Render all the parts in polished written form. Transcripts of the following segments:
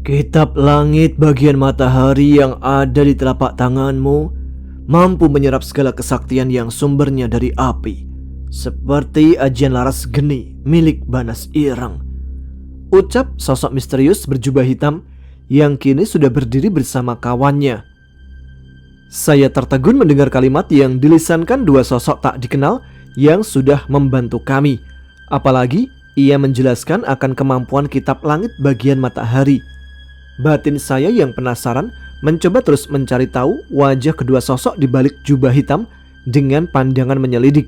Kitab langit bagian matahari yang ada di telapak tanganmu mampu menyerap segala kesaktian yang sumbernya dari api, seperti ajian laras geni milik Banas Ireng. Ucap sosok misterius berjubah hitam yang kini sudah berdiri bersama kawannya. Saya tertegun mendengar kalimat yang dilisankan dua sosok tak dikenal yang sudah membantu kami. Apalagi ia menjelaskan akan kemampuan kitab langit bagian matahari. Batin saya yang penasaran mencoba terus mencari tahu wajah kedua sosok di balik jubah hitam dengan pandangan menyelidik.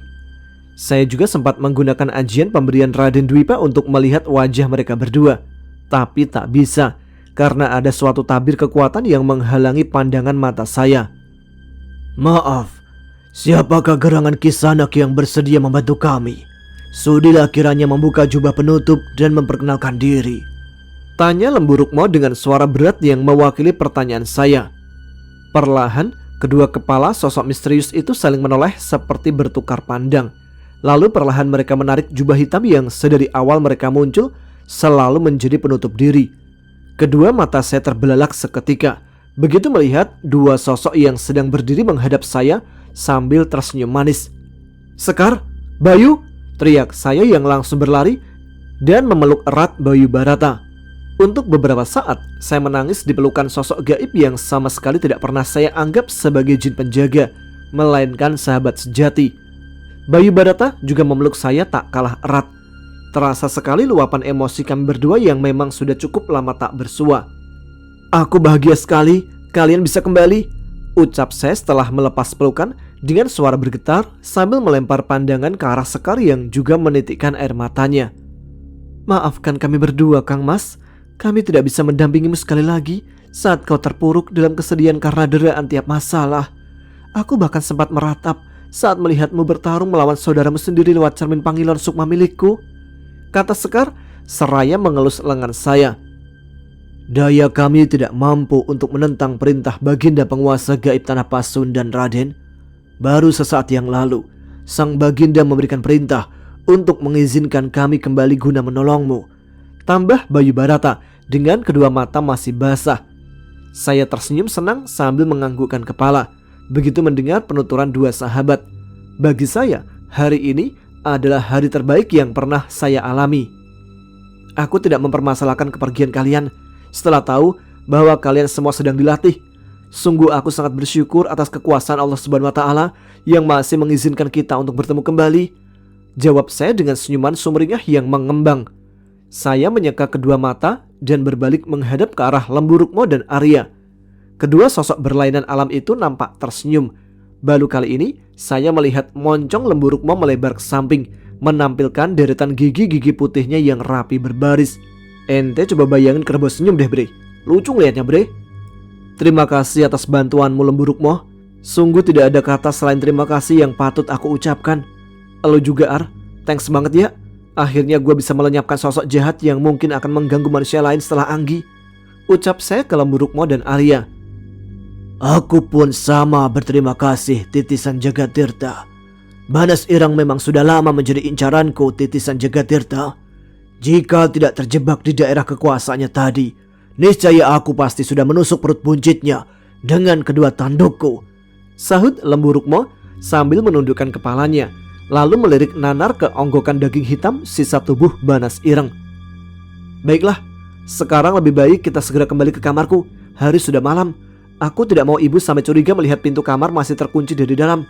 Saya juga sempat menggunakan ajian pemberian Raden Dwipa untuk melihat wajah mereka berdua, tapi tak bisa karena ada suatu tabir kekuatan yang menghalangi pandangan mata saya. Maaf, siapakah gerangan Kisanak yang bersedia membantu kami? Sudilah kiranya membuka jubah penutup dan memperkenalkan diri, tanya Lembu Rukmo dengan suara berat yang mewakili pertanyaan saya. Perlahan, kedua kepala sosok misterius itu saling menoleh seperti bertukar pandang. Lalu perlahan mereka menarik jubah hitam yang sedari awal mereka muncul selalu menjadi penutup diri. Kedua mata saya terbelalak seketika begitu melihat dua sosok yang sedang berdiri menghadap saya sambil tersenyum manis. Sekar, Bayu, teriak saya yang langsung berlari dan memeluk erat Bayu Barata. Untuk beberapa saat, saya menangis di pelukan sosok gaib yang sama sekali tidak pernah saya anggap sebagai jin penjaga, melainkan sahabat sejati. Bayu Barata juga memeluk saya tak kalah erat. Terasa sekali luapan emosi kami berdua yang memang sudah cukup lama tak bersua. Aku bahagia sekali, kalian bisa kembali, ucap saya setelah melepas pelukan dengan suara bergetar sambil melempar pandangan ke arah Sekar yang juga menitikkan air matanya. Maafkan kami berdua, Kang Mas. Kami tidak bisa mendampingimu sekali lagi saat kau terpuruk dalam kesedihan karena deraan tiap masalah. Aku bahkan sempat meratap saat melihatmu bertarung melawan saudaramu sendiri lewat cermin panggilan sukma milikku, kata Sekar seraya mengelus lengan saya. Daya kami tidak mampu untuk menentang perintah Baginda penguasa gaib Tanah Pasundan, Raden. Baru sesaat yang lalu, Sang Baginda memberikan perintah untuk mengizinkan kami kembali guna menolongmu, tambah Bayu Barata dengan kedua mata masih basah. Saya tersenyum senang sambil menganggukkan kepala begitu mendengar penuturan dua sahabat. Bagi saya, hari ini adalah hari terbaik yang pernah saya alami. Aku tidak mempermasalahkan kepergian kalian setelah tahu bahwa kalian semua sedang dilatih. Sungguh aku sangat bersyukur atas kekuasaan Allah Subhanahu wa Ta'ala yang masih mengizinkan kita untuk bertemu kembali, jawab saya dengan senyuman sumringah yang mengembang. Saya menyeka kedua mata dan berbalik menghadap ke arah Lembu Rukmo dan Arya. Kedua sosok berlainan alam itu nampak tersenyum. Baru kali ini saya melihat moncong Lembu Rukmo melebar ke samping, menampilkan deretan gigi-gigi putihnya yang rapi berbaris. Ente coba bayangin kerbau senyum deh, Bre. Lucu ngeliatnya, Bre. Terima kasih atas bantuanmu, Lembu Rukmo. Sungguh tidak ada kata selain terima kasih yang patut aku ucapkan. Lo juga, Ar. Thanks banget ya. Akhirnya gue bisa melenyapkan sosok jahat yang mungkin akan mengganggu manusia lain setelah Anggi, ucap saya ke Lembu Rukmo dan Arya. Aku pun sama berterima kasih, Titisan Jagatirta. Banas Ireng memang sudah lama menjadi incaranku, Titisan Jagatirta. Jika tidak terjebak di daerah kekuasaannya tadi, niscaya aku pasti sudah menusuk perut buncitnya dengan kedua tandukku, sahut Lembu Rukmo sambil menundukkan kepalanya, lalu melirik nanar ke onggokan daging hitam sisa tubuh Banas Ireng. Baiklah, sekarang lebih baik kita segera kembali ke kamarku. Hari sudah malam. Aku tidak mau ibu sampai curiga melihat pintu kamar masih terkunci dari dalam,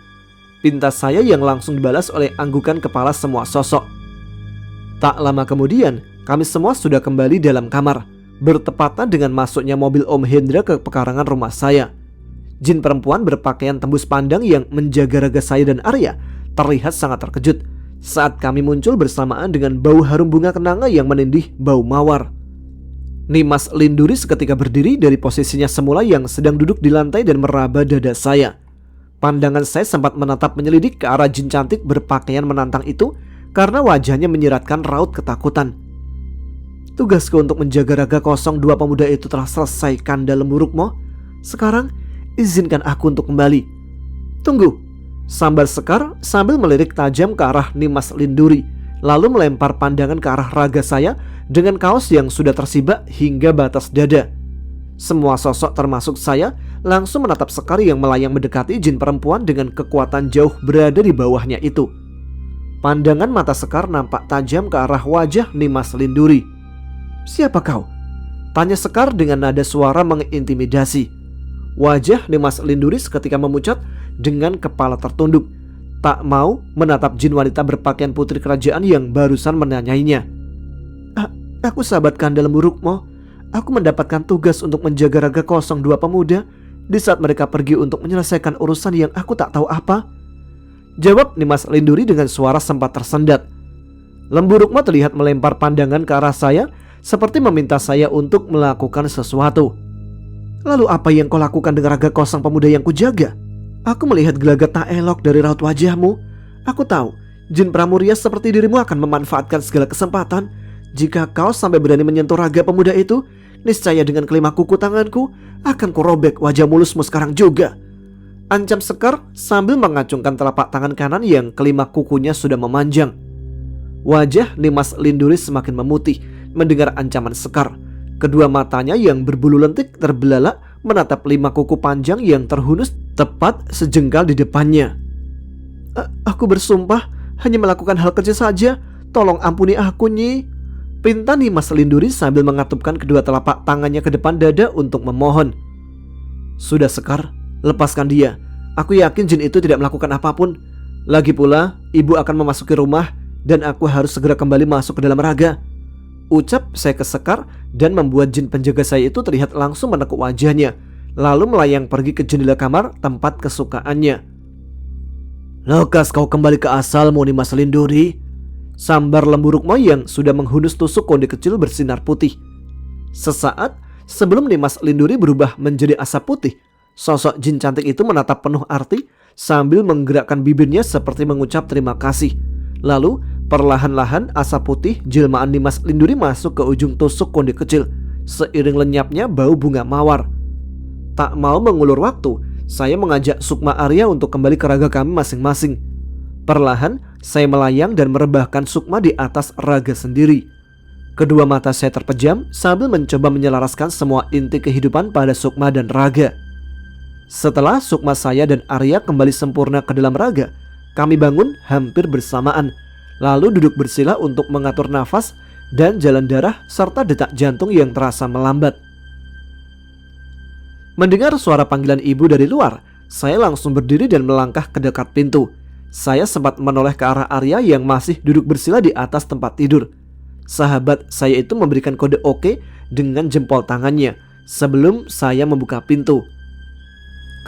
pintas saya yang langsung dibalas oleh anggukan kepala semua sosok. Tak lama kemudian, kami semua sudah kembali dalam kamar, bertepatan dengan masuknya mobil Om Hendra ke pekarangan rumah saya. Jin perempuan berpakaian tembus pandang yang menjaga raga saya dan Arya terlihat sangat terkejut saat kami muncul bersamaan dengan bau harum bunga kenanga yang menindih bau mawar. Nimas Linduri seketika berdiri dari posisinya semula yang sedang duduk di lantai dan meraba dada saya. Pandangan saya sempat menatap menyelidik ke arah jin cantik berpakaian menantang itu karena wajahnya menyiratkan raut ketakutan. Tugasku untuk menjaga raga kosong dua pemuda itu telah selesai, Kanda Lembu Rukmo. Sekarang izinkan aku untuk kembali. Tunggu, sambar Sekar sambil melirik tajam ke arah Nimas Linduri, lalu melempar pandangan ke arah raga saya dengan kaos yang sudah tersibak hingga batas dada. Semua sosok termasuk saya langsung menatap Sekar yang melayang mendekati jin perempuan dengan kekuatan jauh berada di bawahnya itu. Pandangan mata Sekar nampak tajam ke arah wajah Nimas Linduri. "Siapa kau?" tanya Sekar dengan nada suara mengintimidasi. Wajah Nimas Linduri seketika memucat dengan kepala tertunduk, tak mau menatap jin wanita berpakaian putri kerajaan yang barusan menanyainya. Aku sahabat Kanda Lemburukmo. Aku mendapatkan tugas untuk menjaga Raga Kosong Dua Pemuda di saat mereka pergi untuk menyelesaikan urusan yang aku tak tahu apa," jawab Nimas Linduri dengan suara sempat tersendat. Lemburukmo terlihat melempar pandangan ke arah saya seperti meminta saya untuk melakukan sesuatu. "Lalu apa yang kau lakukan dengan Raga Kosong Pemuda yang kujaga? Aku melihat gelagat tak elok dari raut wajahmu. Aku tahu jin Pramuria seperti dirimu akan memanfaatkan segala kesempatan. Jika kau sampai berani menyentuh raga pemuda itu, niscaya dengan kelima kuku tanganku akan kurobek wajah mulusmu sekarang juga," ancam Sekar sambil mengacungkan telapak tangan kanan yang kelima kukunya sudah memanjang. Wajah Nimas Linduri semakin memutih mendengar ancaman Sekar. Kedua matanya yang berbulu lentik terbelalak menatap lima kuku panjang yang terhunus tepat sejengkal di depannya. Aku bersumpah hanya melakukan hal kecil saja. Tolong ampuni aku, Nyi," pinta Nimas Linduri sambil mengatupkan kedua telapak tangannya ke depan dada untuk memohon. "Sudah Sekar, lepaskan dia. Aku yakin jin itu tidak melakukan apapun. Lagi pula, ibu akan memasuki rumah dan aku harus segera kembali masuk ke dalam raga," ucap saya ke Sekar dan membuat jin penjaga saya itu terlihat langsung menekuk wajahnya, lalu melayang pergi ke jendela kamar tempat kesukaannya. "Lekas kau kembali ke asalmu, Nimas Linduri," sambar Lemburukmo yang sudah menghunus tusuk konde kecil bersinar putih. Sesaat sebelum Nimas Linduri berubah menjadi asap putih, sosok jin cantik itu menatap penuh arti sambil menggerakkan bibirnya seperti mengucap terima kasih. Lalu perlahan-lahan asap putih jelmaan Nimas Linduri masuk ke ujung tusuk konde kecil, seiring lenyapnya bau bunga mawar. Tak mau mengulur waktu, saya mengajak Sukma Arya untuk kembali ke raga kami masing-masing. Perlahan saya melayang dan merebahkan Sukma di atas raga sendiri. Kedua mata saya terpejam sambil mencoba menyelaraskan semua inti kehidupan pada Sukma dan raga. Setelah Sukma saya dan Arya kembali sempurna ke dalam raga, kami bangun hampir bersamaan, lalu duduk bersila untuk mengatur nafas dan jalan darah serta detak jantung yang terasa melambat. Mendengar suara panggilan ibu dari luar, saya langsung berdiri dan melangkah ke dekat pintu. Saya sempat menoleh ke arah Arya yang masih duduk bersila di atas tempat tidur. Sahabat saya itu memberikan kode oke dengan jempol tangannya sebelum saya membuka pintu.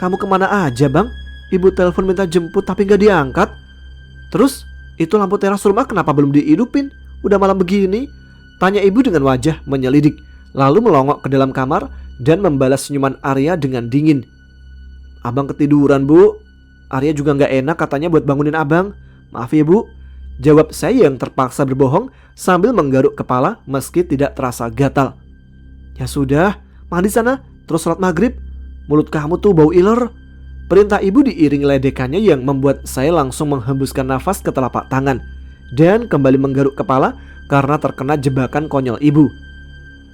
"Kamu kemana aja, Bang? Ibu telepon minta jemput tapi gak diangkat. Terus itu lampu teras rumah kenapa belum dihidupin? Udah malam begini," tanya ibu dengan wajah menyelidik, lalu melongok ke dalam kamar dan membalas senyuman Arya dengan dingin. "Abang ketiduran, Bu. Arya juga gak enak katanya buat bangunin abang. Maaf ya, Bu," jawab saya yang terpaksa berbohong sambil menggaruk kepala meski tidak terasa gatal. "Ya sudah, mandi sana, terus sholat maghrib. Mulut kamu tuh bau iler," perintah ibu diiring ledekannya yang membuat saya langsung menghembuskan nafas ke telapak tangan dan kembali menggaruk kepala karena terkena jebakan konyol ibu.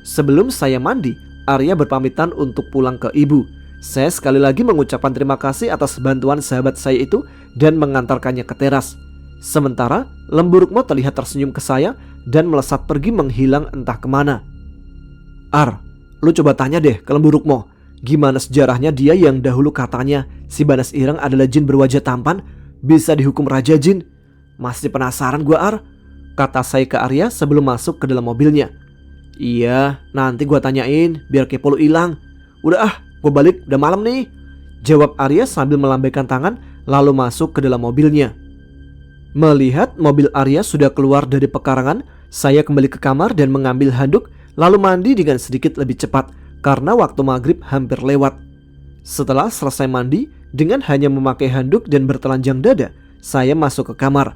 Sebelum saya mandi, Arya berpamitan untuk pulang ke ibu. Saya sekali lagi mengucapkan terima kasih atas bantuan sahabat saya itu dan mengantarkannya ke teras. Sementara Lemburukmo terlihat tersenyum ke saya dan melesat pergi menghilang entah kemana. "Ar, lu coba tanya deh ke Lemburukmo, gimana sejarahnya dia yang dahulu katanya si Banas Ireng adalah jin berwajah tampan, bisa dihukum Raja Jin. Masih penasaran gua, Ar," kata saya ke Arya sebelum masuk ke dalam mobilnya. "Iya, nanti gua tanyain biar kepo lu hilang. Udah gua balik, udah malam nih," jawab Arya sambil melambaikan tangan lalu masuk ke dalam mobilnya. Melihat mobil Arya sudah keluar dari pekarangan, saya kembali ke kamar dan mengambil handuk lalu mandi dengan sedikit lebih cepat karena waktu maghrib hampir lewat. Setelah selesai mandi dengan hanya memakai handuk dan bertelanjang dada, saya masuk ke kamar.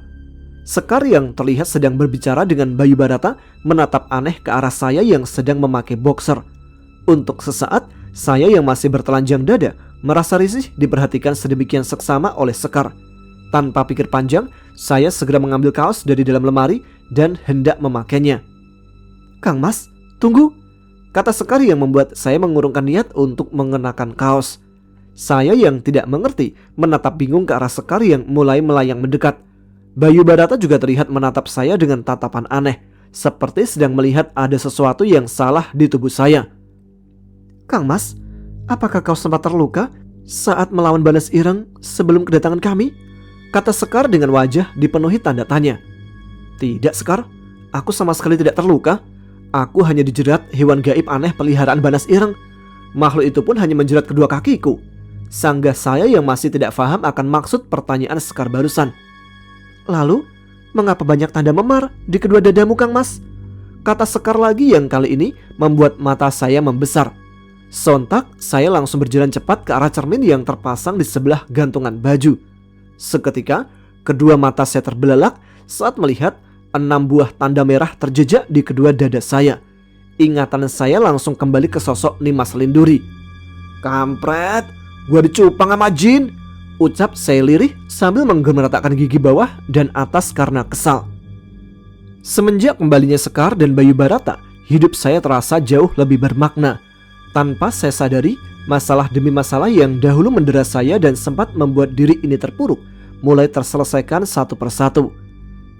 Sekar yang terlihat sedang berbicara dengan Bayu Barata menatap aneh ke arah saya yang sedang memakai boxer. Untuk sesaat, saya yang masih bertelanjang dada merasa risih diperhatikan sedemikian seksama oleh Sekar. Tanpa pikir panjang, saya segera mengambil kaos dari dalam lemari dan hendak memakainya. "Kang Mas, tunggu," Kata Sekar yang membuat saya mengurungkan niat untuk mengenakan kaos. Saya yang tidak mengerti menatap bingung ke arah Sekar yang mulai melayang mendekat. Bayu Barata juga terlihat menatap saya dengan tatapan aneh, seperti sedang melihat ada sesuatu yang salah di tubuh saya. "Kang Mas, apakah kau sempat terluka saat melawan Banas Ireng sebelum kedatangan kami?" Kata Sekar dengan wajah dipenuhi tanda tanya. "Tidak Sekar, aku sama sekali tidak terluka. Aku hanya dijerat hewan gaib aneh peliharaan Banas Ireng. Makhluk itu pun hanya menjerat kedua kakiku." Sanggah saya yang masih tidak paham akan maksud pertanyaan Sekar barusan. "Lalu, mengapa banyak tanda memar di kedua dadamu Kang Mas?" Kata Sekar lagi yang kali ini membuat mata saya membesar. Sontak saya langsung berjalan cepat ke arah cermin yang terpasang di sebelah gantungan baju. Seketika kedua mata saya terbelalak saat melihat 6 buah tanda merah terjejak di kedua dada saya. Ingatan saya langsung kembali ke sosok Nimas Linduri. "Kampret, gua dicupang sama jin," ucap saya lirih sambil menggemertakkan gigi bawah dan atas karena kesal. Semenjak kembalinya Sekar dan Bayu Barata, hidup saya terasa jauh lebih bermakna. Tanpa saya sadari, masalah demi masalah yang dahulu mendera saya dan sempat membuat diri ini terpuruk mulai terselesaikan satu persatu.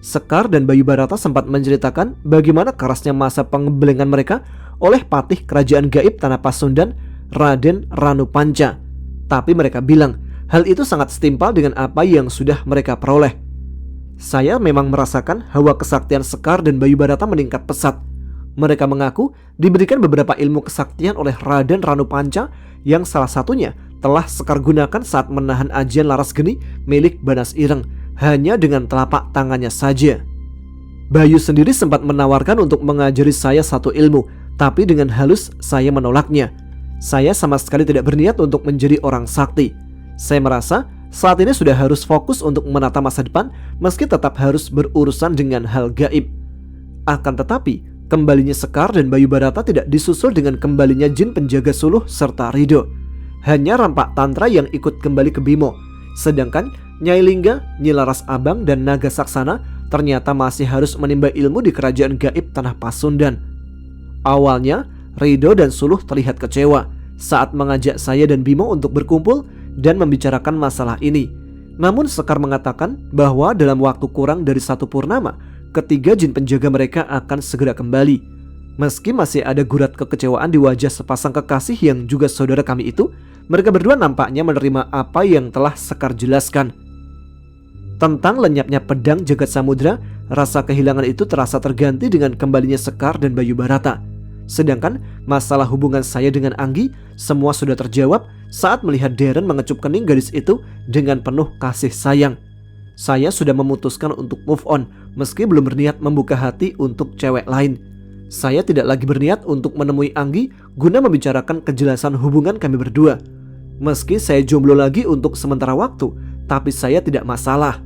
Sekar dan Bayu Barata sempat menceritakan bagaimana kerasnya masa pengembelengan mereka oleh patih kerajaan gaib Tanah Pasundan, Raden Ranupanca. Tapi mereka bilang hal itu sangat setimpal dengan apa yang sudah mereka peroleh. Saya memang merasakan hawa kesaktian Sekar dan Bayu Barata meningkat pesat. Mereka mengaku diberikan beberapa ilmu kesaktian oleh Raden Ranupanca yang salah satunya telah Sekar gunakan saat menahan ajian Laras Geni milik Banas Ireng hanya dengan telapak tangannya saja. Bayu sendiri sempat menawarkan untuk mengajari saya satu ilmu, tapi dengan halus saya menolaknya. Saya sama sekali tidak berniat untuk menjadi orang sakti. Saya merasa saat ini sudah harus fokus untuk menata masa depan meski tetap harus berurusan dengan hal gaib. Akan tetapi, kembalinya Sekar dan Bayu Barata tidak disusul dengan kembalinya jin penjaga suluh serta Rido. Hanya Rampak Tantra yang ikut kembali ke Bimo. Sedangkan Nyai Lingga, Nyi Laras Abang, dan Naga Saksana ternyata masih harus menimba ilmu di kerajaan gaib Tanah Pasundan. Awalnya, Rido dan Suluh terlihat kecewa saat mengajak saya dan Bimo untuk berkumpul dan membicarakan masalah ini. Namun Sekar mengatakan bahwa dalam waktu kurang dari 1 purnama, ketiga jin penjaga mereka akan segera kembali. Meski masih ada gurat kekecewaan di wajah sepasang kekasih yang juga saudara kami itu, mereka berdua nampaknya menerima apa yang telah Sekar jelaskan. Tentang lenyapnya pedang jagat samudra, rasa kehilangan itu terasa terganti dengan kembalinya Sekar dan Bayu Barata. Sedangkan masalah hubungan saya dengan Anggi semua sudah terjawab saat melihat Deren mengecup kening gadis itu dengan penuh kasih sayang. Saya sudah memutuskan untuk move on meski belum berniat membuka hati untuk cewek lain. Saya tidak lagi berniat untuk menemui Anggi guna membicarakan kejelasan hubungan kami berdua. Meski saya jomblo lagi untuk sementara waktu, tapi saya tidak masalah.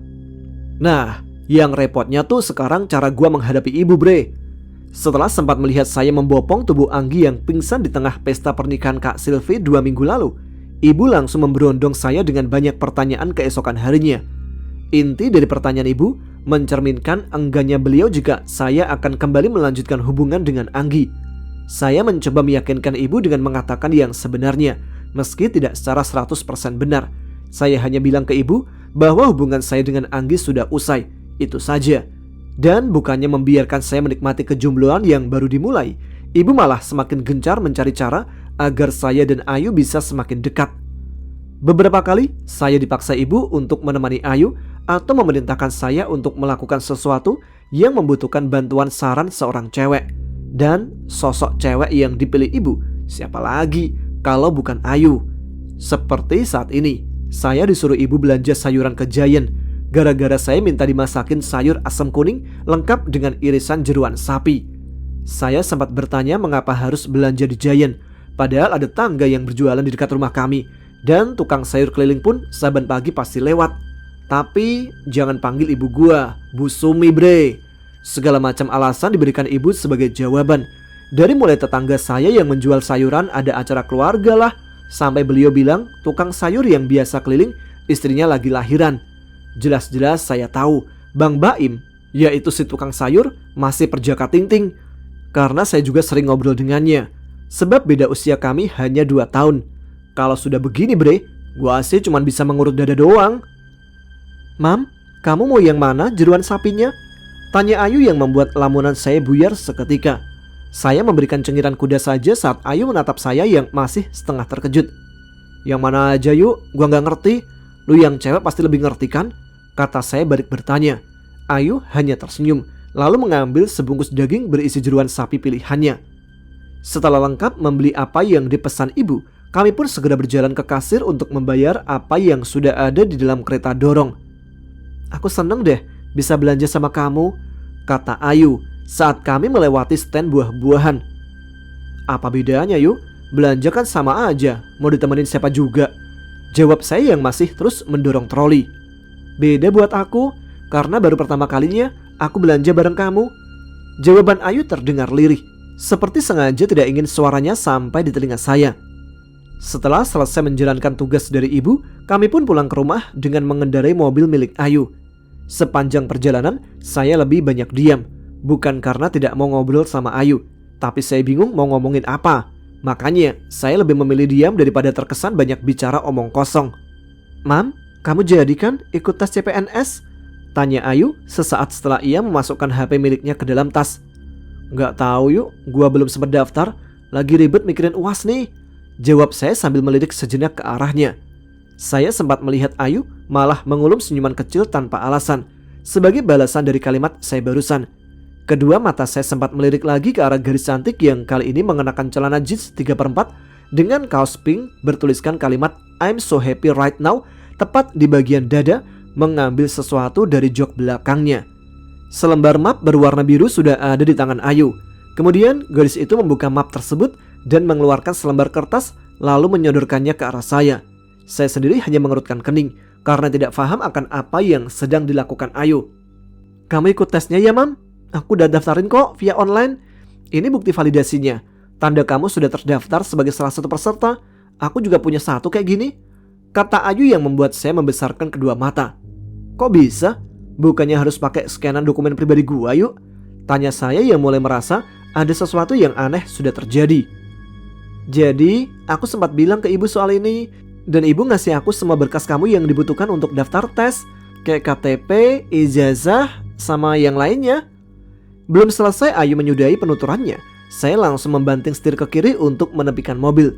Nah, yang repotnya tuh sekarang cara gua menghadapi ibu, bre. Setelah sempat melihat saya membopong tubuh Anggi yang pingsan di tengah pesta pernikahan Kak Sylvie 2 minggu lalu, ibu langsung memberondong saya dengan banyak pertanyaan keesokan harinya. Inti dari pertanyaan ibu mencerminkan enggannya beliau jika saya akan kembali melanjutkan hubungan dengan Anggi. Saya mencoba meyakinkan ibu dengan mengatakan yang sebenarnya, meski tidak secara 100% benar. Saya hanya bilang ke ibu bahwa hubungan saya dengan Anggi sudah usai, itu saja. Dan bukannya membiarkan saya menikmati kejombloan yang baru dimulai, ibu malah semakin gencar mencari cara agar saya dan Ayu bisa semakin dekat. Beberapa kali saya dipaksa ibu untuk menemani Ayu atau memerintahkan saya untuk melakukan sesuatu yang membutuhkan bantuan saran seorang cewek. Dan sosok cewek yang dipilih ibu siapa lagi kalau bukan Ayu. Seperti saat ini, saya disuruh ibu belanja sayuran ke Giant gara-gara saya minta dimasakin sayur asam kuning lengkap dengan irisan jeruan sapi. Saya sempat bertanya mengapa harus belanja di Giant, padahal ada tangga yang berjualan di dekat rumah kami, dan tukang sayur keliling pun saban pagi pasti lewat. Tapi jangan panggil ibu gua Bu Sumi, bre. Segala macam alasan diberikan ibu sebagai jawaban. Dari mulai tetangga saya yang menjual sayuran ada acara keluarga lah, sampai beliau bilang tukang sayur yang biasa keliling istrinya lagi lahiran. Jelas-jelas saya tahu Bang Baim, yaitu si tukang sayur, masih perjaka ting-ting. Karena saya juga sering ngobrol dengannya. Sebab beda usia kami hanya 2 tahun. Kalau sudah begini bre, gua sih cuma bisa mengurut dada doang. Mam, kamu mau yang mana jeruan sapinya? Tanya Ayu yang membuat lamunan saya buyar seketika. Saya memberikan cengiran kuda saja saat Ayu menatap saya yang masih setengah terkejut. Yang mana aja yuk, gua gak ngerti. Lu yang cewek pasti lebih ngerti kan? Kata saya balik bertanya. Ayu hanya tersenyum, lalu mengambil sebungkus daging berisi jeruan sapi pilihannya. Setelah lengkap membeli apa yang dipesan ibu, kami pun segera berjalan ke kasir untuk membayar apa yang sudah ada di dalam kereta dorong. Aku seneng deh bisa belanja sama kamu, kata Ayu saat kami melewati stand buah-buahan. Apa bedanya yuk? Belanja kan sama aja, mau ditemenin siapa juga? Jawab saya yang masih terus mendorong troli. Beda buat aku, karena baru pertama kalinya aku belanja bareng kamu. Jawaban Ayu terdengar lirih, seperti sengaja tidak ingin suaranya sampai di telinga saya. Setelah selesai menjalankan tugas dari ibu, kami pun pulang ke rumah dengan mengendarai mobil milik Ayu. Sepanjang perjalanan, saya lebih banyak diam. Bukan karena tidak mau ngobrol sama Ayu, tapi saya bingung mau ngomongin apa. Makanya, saya lebih memilih diam daripada terkesan banyak bicara omong kosong. Mam, kamu jadi kan ikut tes CPNS? Tanya Ayu sesaat setelah ia memasukkan HP miliknya ke dalam tas. Nggak tahu yuk, gua belum sempat daftar. Lagi ribet mikirin UAS nih. Jawab saya sambil melirik sejenak ke arahnya. Saya sempat melihat Ayu malah mengulum senyuman kecil tanpa alasan, sebagai balasan dari kalimat saya barusan. Kedua mata saya sempat melirik lagi ke arah gadis cantik yang kali ini mengenakan celana jeans 3/4 dengan kaos pink bertuliskan kalimat I'm so happy right now tepat di bagian dada, mengambil sesuatu dari jok belakangnya. Selembar map berwarna biru sudah ada di tangan Ayu. Kemudian gadis itu membuka map tersebut dan mengeluarkan selembar kertas lalu menyodorkannya ke arah saya. Saya sendiri hanya mengerutkan kening karena tidak paham akan apa yang sedang dilakukan Ayu. Kamu ikut tesnya ya mam? Aku udah daftarin kok via online. Ini bukti validasinya. Tanda kamu sudah terdaftar sebagai salah satu peserta. Aku juga punya satu kayak gini, kata Ayu yang membuat saya membesarkan kedua mata. Kok bisa? Bukannya harus pakai scanan dokumen pribadi gua yuk? Tanya saya yang mulai merasa ada sesuatu yang aneh sudah terjadi. Jadi, aku sempat bilang ke ibu soal ini, dan ibu ngasih aku semua berkas kamu yang dibutuhkan untuk daftar tes, kayak KTP, ijazah, sama yang lainnya. Belum selesai Ayu menyudahi penuturannya, saya langsung membanting setir ke kiri untuk menepikan mobil.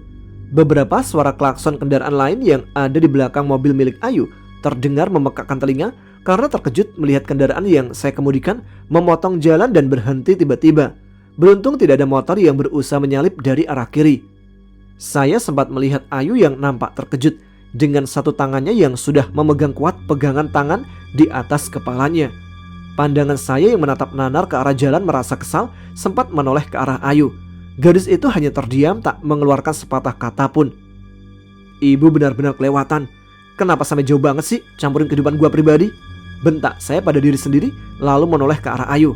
Beberapa suara klakson kendaraan lain yang ada di belakang mobil milik Ayu terdengar memekakkan telinga karena terkejut melihat kendaraan yang saya kemudikan memotong jalan dan berhenti tiba-tiba. Beruntung tidak ada motor yang berusaha menyalip dari arah kiri. Saya sempat melihat Ayu yang nampak terkejut dengan satu tangannya yang sudah memegang kuat pegangan tangan di atas kepalanya. Pandangan saya yang menatap nanar ke arah jalan merasa kesal sempat menoleh ke arah Ayu. Gadis itu hanya terdiam tak mengeluarkan sepatah kata pun. Ibu benar-benar kelewatan. Kenapa sampai jauh banget sih campurin kehidupan gua pribadi? Bentak saya pada diri sendiri lalu menoleh ke arah Ayu.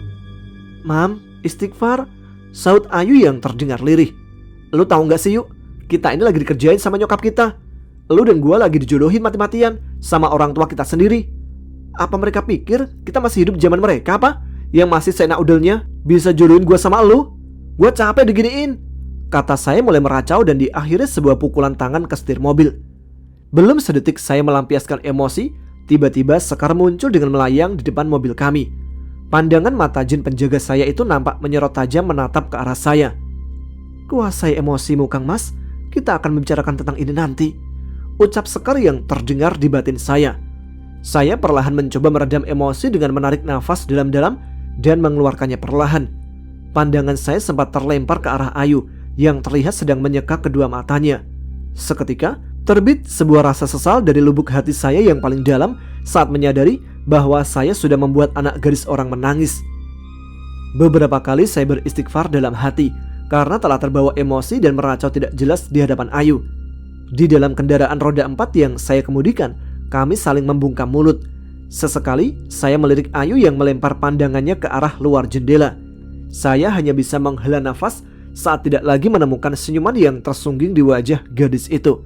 Mam, istighfar, saut Ayu yang terdengar lirih. Lu tahu gak sih yuk, kita ini lagi dikerjain sama nyokap kita. Lu dan gua lagi dijodohin mati-matian sama orang tua kita sendiri. Apa mereka pikir kita masih hidup zaman mereka apa? Yang masih seenak udelnya bisa jodohin gua sama lu? Gua capek diginiin, kata saya mulai meracau dan diakhiri sebuah pukulan tangan ke setir mobil. Belum sedetik saya melampiaskan emosi, tiba-tiba Sekar muncul dengan melayang di depan mobil kami. Pandangan mata jin penjaga saya itu nampak menyorot tajam menatap ke arah saya. Kuasai emosimu Kang Mas, kita akan membicarakan tentang ini nanti, ucap Sekar yang terdengar di batin saya. Saya perlahan mencoba meredam emosi dengan menarik nafas dalam-dalam dan mengeluarkannya perlahan. Pandangan saya sempat terlempar ke arah Ayu yang terlihat sedang menyeka kedua matanya. Seketika terbit sebuah rasa sesal dari lubuk hati saya yang paling dalam saat menyadari bahwa saya sudah membuat anak gadis orang menangis. Beberapa kali saya beristighfar dalam hati karena telah terbawa emosi dan meracau tidak jelas di hadapan Ayu. Di dalam kendaraan roda 4 yang saya kemudikan, kami saling membungkam mulut. Sesekali saya melirik Ayu yang melempar pandangannya ke arah luar jendela. Saya hanya bisa menghela nafas saat tidak lagi menemukan senyuman yang tersungging di wajah gadis itu.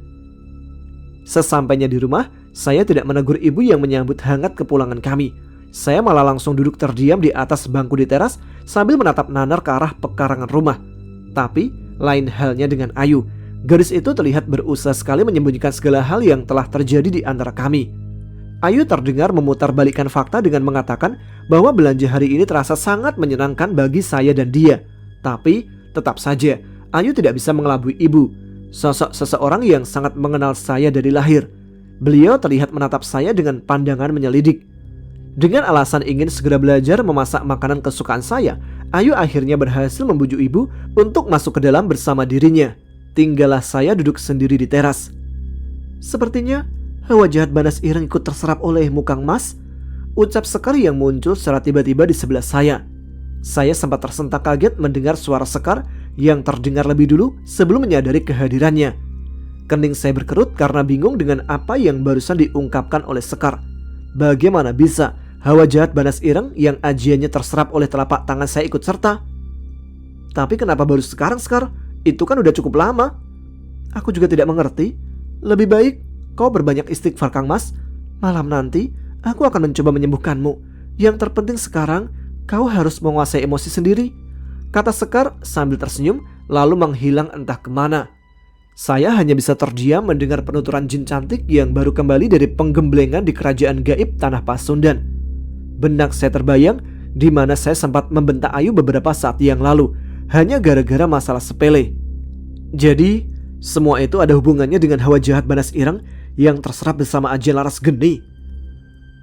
Sesampainya di rumah, saya tidak menegur ibu yang menyambut hangat kepulangan kami. Saya malah langsung duduk terdiam di atas bangku di teras sambil menatap nanar ke arah pekarangan rumah. Tapi Lain halnya dengan Ayu. Gadis itu terlihat berusaha sekali menyembunyikan segala hal yang telah terjadi di antara kami. Ayu terdengar memutarbalikkan fakta dengan mengatakan bahwa belanja hari ini terasa sangat menyenangkan bagi saya dan dia. Tapi tetap saja Ayu tidak bisa mengelabui ibu, sosok seseorang yang sangat mengenal saya dari lahir. Beliau terlihat menatap saya dengan pandangan menyelidik. Dengan alasan ingin segera belajar memasak makanan kesukaan saya, Ayu akhirnya berhasil membujuk ibu untuk masuk ke dalam bersama dirinya. Tinggallah saya duduk sendiri di teras. Sepertinya hawa jahat Banas Ireng ikut terserap oleh Mukang Mas, ucap Sekar yang muncul secara tiba-tiba di sebelah saya. Saya sempat tersentak kaget mendengar suara Sekar yang terdengar lebih dulu sebelum menyadari kehadirannya. Kening saya berkerut karena bingung dengan apa yang barusan diungkapkan oleh Sekar. Bagaimana bisa hawa jahat Banas Ireng yang ajiannya terserap oleh telapak tangan saya ikut serta? Tapi kenapa baru sekarang, Sekar? Itu kan udah cukup lama. Aku juga tidak mengerti. Lebih baik kau berbanyak istighfar, Kang Mas. Malam nanti aku akan mencoba menyembuhkanmu. Yang terpenting sekarang kau harus menguasai emosi sendiri, kata Sekar sambil tersenyum lalu menghilang entah kemana. Saya hanya bisa terdiam mendengar penuturan jin cantik yang baru kembali dari penggemblengan di kerajaan gaib Tanah Pasundan. Benak saya terbayang di mana saya sempat membentak Ayu beberapa saat yang lalu hanya gara-gara masalah sepele. Jadi semua itu ada hubungannya dengan hawa jahat Banas Ireng yang terserap bersama Ajian Laras Geni.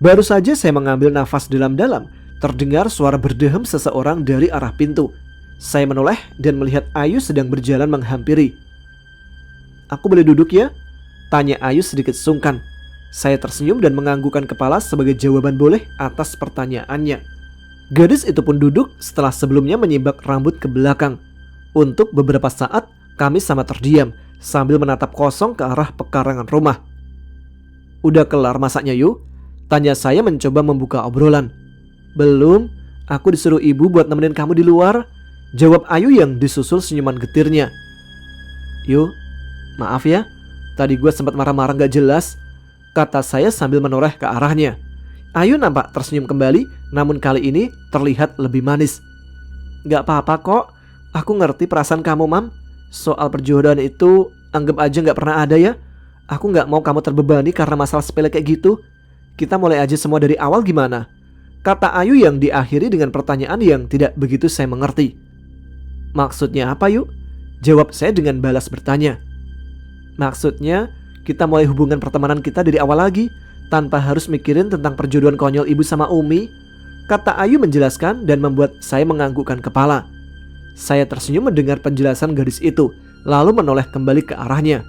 Baru saja saya mengambil nafas dalam-dalam, terdengar suara berdehem seseorang dari arah pintu. Saya menoleh dan melihat Ayu sedang berjalan menghampiri. "Aku boleh duduk ya?" tanya Ayu sedikit sungkan. Saya tersenyum dan menganggukkan kepala sebagai jawaban boleh atas pertanyaannya. Gadis itu pun duduk setelah sebelumnya menyibak rambut ke belakang. Untuk beberapa saat kami sama terdiam sambil menatap kosong ke arah pekarangan rumah. "Udah kelar masaknya yuk?" tanya saya mencoba membuka obrolan. "Belum, aku disuruh ibu buat nemenin kamu di luar," jawab Ayu yang disusul senyuman getirnya. "Yuk, maaf ya, tadi gue sempat marah-marah gak jelas," kata saya sambil menoleh ke arahnya. Ayu nampak tersenyum kembali, namun kali ini terlihat lebih manis. "Gak apa-apa kok, aku ngerti perasaan kamu, Mam. Soal perjodohan itu anggap aja gak pernah ada ya. Aku gak mau kamu terbebani karena masalah sepele kayak gitu. Kita mulai aja semua dari awal gimana?" kata Ayu yang diakhiri dengan pertanyaan yang tidak begitu saya mengerti. "Maksudnya apa yuk?" jawab saya dengan balas bertanya. "Maksudnya kita mulai hubungan pertemanan kita dari awal lagi, tanpa harus mikirin tentang perjodohan konyol ibu sama Umi," kata Ayu menjelaskan dan membuat saya menganggukkan kepala. Saya tersenyum mendengar penjelasan gadis itu, lalu menoleh kembali ke arahnya.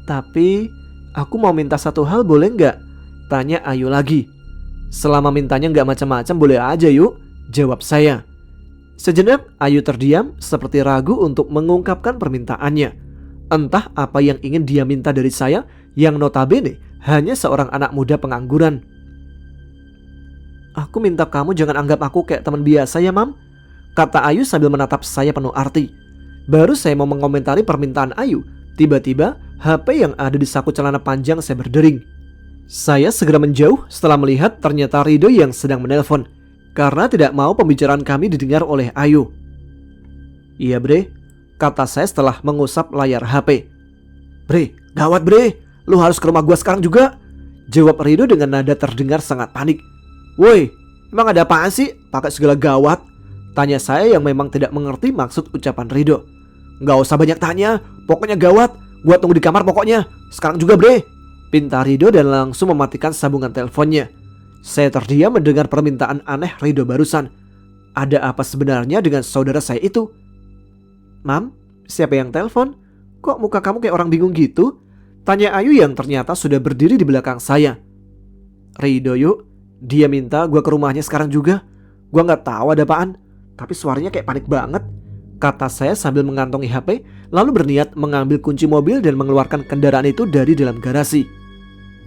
"Tapi aku mau minta satu hal, boleh nggak?" tanya Ayu lagi. "Selama mintanya nggak macam-macam boleh aja yuk," jawab saya. Sejenak Ayu terdiam seperti ragu untuk mengungkapkan permintaannya. Entah apa yang ingin dia minta dari saya yang notabene hanya seorang anak muda pengangguran. "Aku minta kamu jangan anggap aku kayak teman biasa ya, Mam," kata Ayu sambil menatap saya penuh arti. Baru saya mau mengomentari permintaan Ayu, tiba-tiba HP yang ada di saku celana panjang saya berdering. Saya segera menjauh setelah melihat ternyata Rido yang sedang menelpon, karena tidak mau pembicaraan kami didengar oleh Ayu. "Iya bre," kata saya setelah mengusap layar HP. "Bre, gawat bre, lu harus ke rumah gua sekarang juga," jawab Rido dengan nada terdengar sangat panik. "Woi, emang ada apaan sih pakai segala gawat?" tanya saya yang memang tidak mengerti maksud ucapan Rido. "Gak usah banyak tanya, pokoknya gawat, gua tunggu di kamar pokoknya, sekarang juga bre," pinta Rido dan langsung mematikan sambungan teleponnya. Saya terdiam mendengar permintaan aneh Rido barusan. Ada apa sebenarnya dengan saudara saya itu? "Mam, siapa yang telepon? Kok muka kamu kayak orang bingung gitu?" tanya Ayu yang ternyata sudah berdiri di belakang saya. "Rido yuk, dia minta gue ke rumahnya sekarang juga. Gue gak tahu ada apaan, tapi suaranya kayak panik banget," kata saya sambil mengantongi HP, lalu berniat mengambil kunci mobil dan mengeluarkan kendaraan itu dari dalam garasi.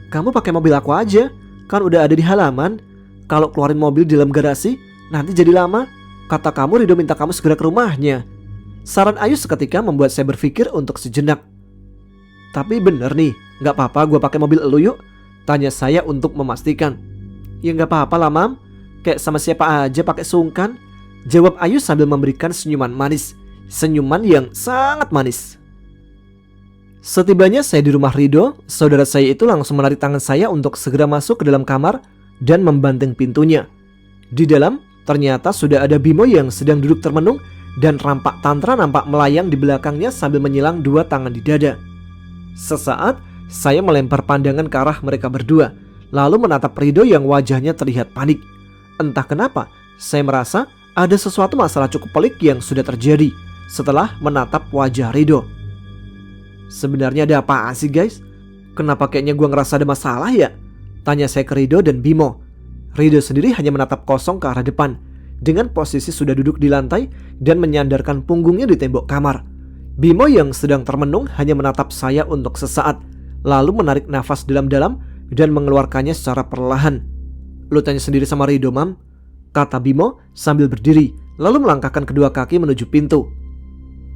"Kamu pakai mobil aku aja, kan udah ada di halaman. Kalau keluarin mobil di dalam garasi, nanti jadi lama. Kata kamu Rido minta kamu segera ke rumahnya." Saran Ayu seketika membuat saya berpikir untuk sejenak. "Tapi bener nih, gak apa-apa gue pakai mobil elu yuk?" tanya saya untuk memastikan. "Ya gak apa-apa lah Mam, kayak sama siapa aja pakai sungkan," jawab Ayu sambil memberikan senyuman manis. senyuman yang sangat manis. Setibanya saya di rumah Rido, saudara saya itu langsung menarik tangan saya untuk segera masuk ke dalam kamar dan membanting pintunya. Di dalam ternyata sudah ada Bimo yang sedang duduk termenung dan Rampak Tantra nampak melayang di belakangnya sambil menyilang dua tangan di dada. Sesaat saya melempar pandangan ke arah mereka berdua, lalu menatap Rido yang wajahnya terlihat panik. Entah kenapa, saya merasa ada sesuatu masalah cukup pelik yang sudah terjadi setelah menatap wajah Rido. Sebenarnya ada apaan sih guys? Kenapa kayaknya gue ngerasa ada masalah ya? Tanya saya ke Rido dan Bimo. Rido sendiri hanya menatap kosong ke arah depan, dengan posisi sudah duduk di lantai dan menyandarkan punggungnya di tembok kamar. Bimo yang sedang termenung hanya menatap saya untuk sesaat, lalu menarik nafas dalam-dalam dan mengeluarkannya secara perlahan. Lu tanya sendiri sama Rido, Mam, kata Bimo sambil berdiri, lalu melangkahkan kedua kaki menuju pintu.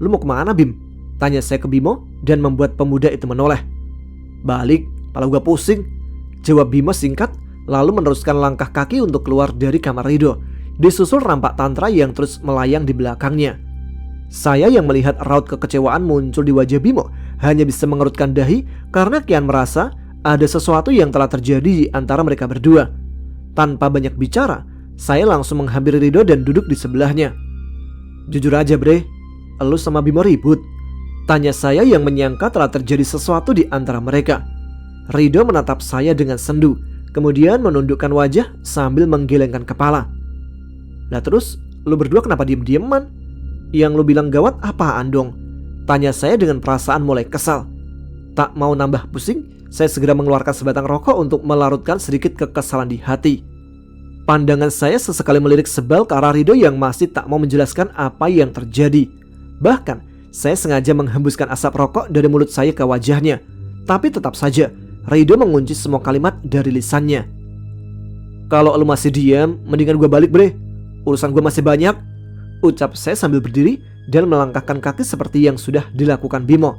Lu mau kemana, Bim? Tanya saya ke Bimo dan membuat pemuda itu menoleh. Balik, kepala gua pusing, jawab Bimo singkat, lalu meneruskan langkah kaki untuk keluar dari kamar Rido, disusul Rampak Tantra yang terus melayang di belakangnya. Saya yang melihat raut kekecewaan muncul di wajah Bimo hanya bisa mengerutkan dahi karena kian merasa ada sesuatu yang telah terjadi di antara mereka berdua. Tanpa banyak bicara, saya langsung menghampiri Rido dan duduk di sebelahnya. Jujur aja bre, lu sama Bimo ribut? Tanya saya yang menyangka telah terjadi sesuatu di antara mereka. Rido menatap saya dengan sendu, kemudian menundukkan wajah sambil menggelengkan kepala. Lah terus, lu berdua kenapa diem-dieman? Yang lu bilang gawat apaan dong? Tanya saya dengan perasaan mulai kesal. Tak mau nambah pusing, saya segera mengeluarkan sebatang rokok untuk melarutkan sedikit kekesalan di hati. Pandangan saya sesekali melirik sebal ke arah Rido yang masih tak mau menjelaskan apa yang terjadi. Bahkan, saya sengaja menghembuskan asap rokok dari mulut saya ke wajahnya. Tapi tetap saja, Rido mengunci semua kalimat dari lisannya. Kalau lu masih diam, mendingan gue balik bre. Urusan gue masih banyak, ucap saya sambil berdiri dan melangkahkan kaki seperti yang sudah dilakukan Bimo.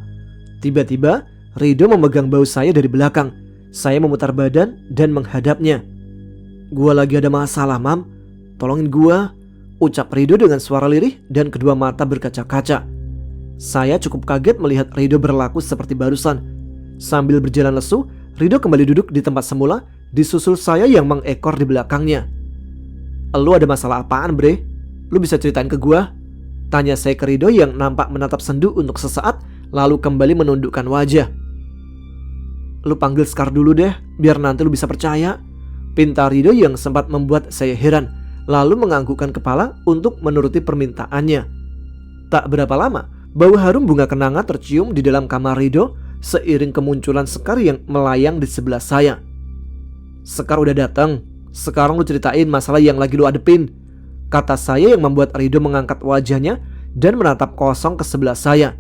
Tiba-tiba, Rido memegang bahu saya dari belakang. Saya memutar badan dan menghadapnya. Gua lagi ada masalah, Mam. Tolongin gua, ucap Rido dengan suara lirih dan kedua mata berkaca-kaca. Saya cukup kaget melihat Rido berlaku seperti barusan. Sambil berjalan lesu, Rido kembali duduk di tempat semula, disusul saya yang mengekor di belakangnya. Lu ada masalah apaan bre? Lu bisa ceritain ke gua? Tanya saya ke Rido yang nampak menatap sendu untuk sesaat, lalu kembali menundukkan wajah. Lu panggil Sekar dulu deh, biar nanti lu bisa percaya, pinta Rido yang sempat membuat saya heran, lalu menganggukkan kepala untuk menuruti permintaannya. Tak berapa lama, bau harum bunga kenanga tercium di dalam kamar Rido seiring kemunculan Sekar yang melayang di sebelah saya. Sekar udah datang, sekarang lu ceritain masalah yang lagi lu adepin, kata saya yang membuat Rido mengangkat wajahnya dan menatap kosong ke sebelah saya.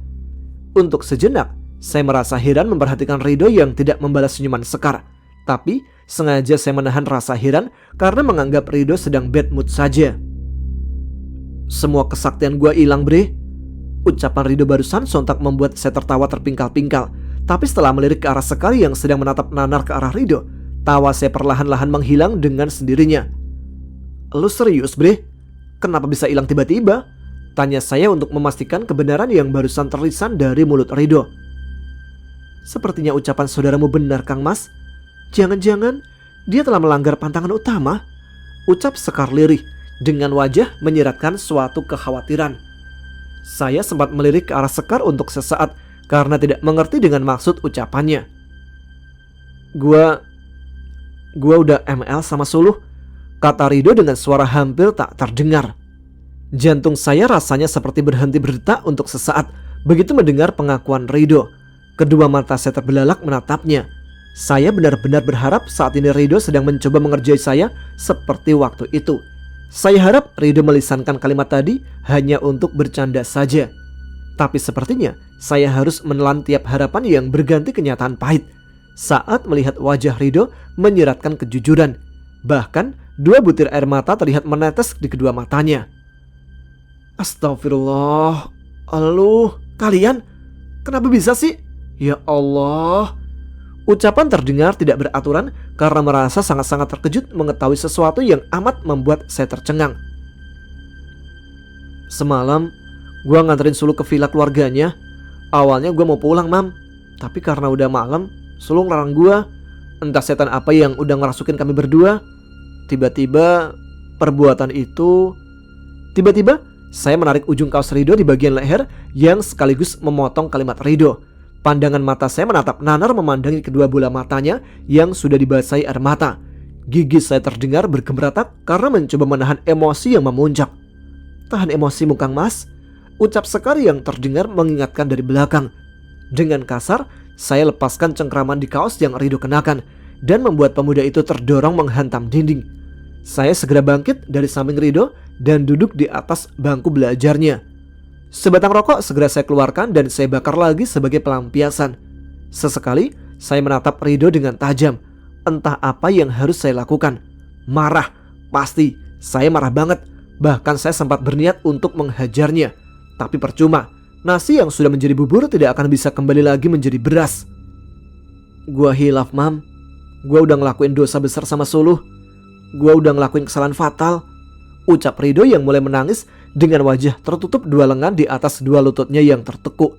Untuk sejenak, saya merasa heran memperhatikan Rido yang tidak membalas senyuman Sekar. Tapi sengaja saya menahan rasa heran karena menganggap Rido sedang bad mood saja. Semua kesaktian gua hilang bre. Ucapan Rido barusan sontak membuat saya tertawa terpingkal-pingkal. Tapi setelah melirik ke arah Sekar yang sedang menatap nanar ke arah Rido, tawa saya perlahan-lahan menghilang dengan sendirinya. Lu serius bre? Kenapa bisa hilang tiba-tiba? Tanya saya untuk memastikan kebenaran yang barusan terlisan dari mulut Rido. Sepertinya ucapan saudaramu benar Kang Mas. Jangan-jangan dia telah melanggar pantangan utama, ucap Sekar lirih dengan wajah menyiratkan suatu kekhawatiran. Saya sempat melirik ke arah Sekar untuk sesaat karena tidak mengerti dengan maksud ucapannya. Gua udah ML sama Suluh, kata Rido dengan suara hampir tak terdengar. Jantung saya rasanya seperti berhenti berdetak untuk sesaat begitu mendengar pengakuan Rido. Kedua mata saya terbelalak menatapnya. Saya benar-benar berharap saat ini Rido sedang mencoba mengerjai saya seperti waktu itu. Saya harap Rido melisankan kalimat tadi hanya untuk bercanda saja. Tapi sepertinya saya harus menelan tiap harapan yang berganti kenyataan pahit saat melihat wajah Rido menyiratkan kejujuran. Bahkan 2 butir air mata terlihat menetes di kedua matanya. Astagfirullah, kalian kenapa bisa sih? Ya Allah. Ucapan terdengar tidak beraturan karena merasa sangat-sangat terkejut mengetahui sesuatu yang amat membuat saya tercengang. Semalam Gue nganterin Suluh ke villa keluarganya. Awalnya gue mau pulang, Mam. Tapi karena udah malam, Suluh ngelarang gue. Entah setan apa yang udah ngerasukin kami berdua. Tiba-tiba saya menarik ujung kaos Rido di bagian leher yang sekaligus memotong kalimat Rido. Pandangan mata saya menatap nanar memandangi kedua bola matanya yang sudah dibasahi air mata. Gigi saya terdengar bergemeratak karena mencoba menahan emosi yang memuncak. "Tahan emosimu, Kang Mas," ucap Sekar yang terdengar mengingatkan dari belakang. Dengan kasar, saya lepaskan cengkraman di kaos yang Rido kenakan dan membuat pemuda itu terdorong menghantam dinding. Saya segera bangkit dari samping Rido dan duduk di atas bangku belajarnya. Sebatang rokok segera saya keluarkan dan saya bakar lagi sebagai pelampiasan. Sesekali saya menatap Rido dengan tajam. Entah apa yang harus saya lakukan. Marah, pasti. Saya marah banget. Bahkan saya sempat berniat untuk menghajarnya. Tapi percuma. Nasi yang sudah menjadi bubur tidak akan bisa kembali lagi menjadi beras. "Gua hilaf, Mam. Gua udah ngelakuin dosa besar sama Suluh. Gua udah ngelakuin kesalahan fatal," ucap Rido yang mulai menangis dengan wajah tertutup dua lengan di atas dua lututnya yang tertekuk.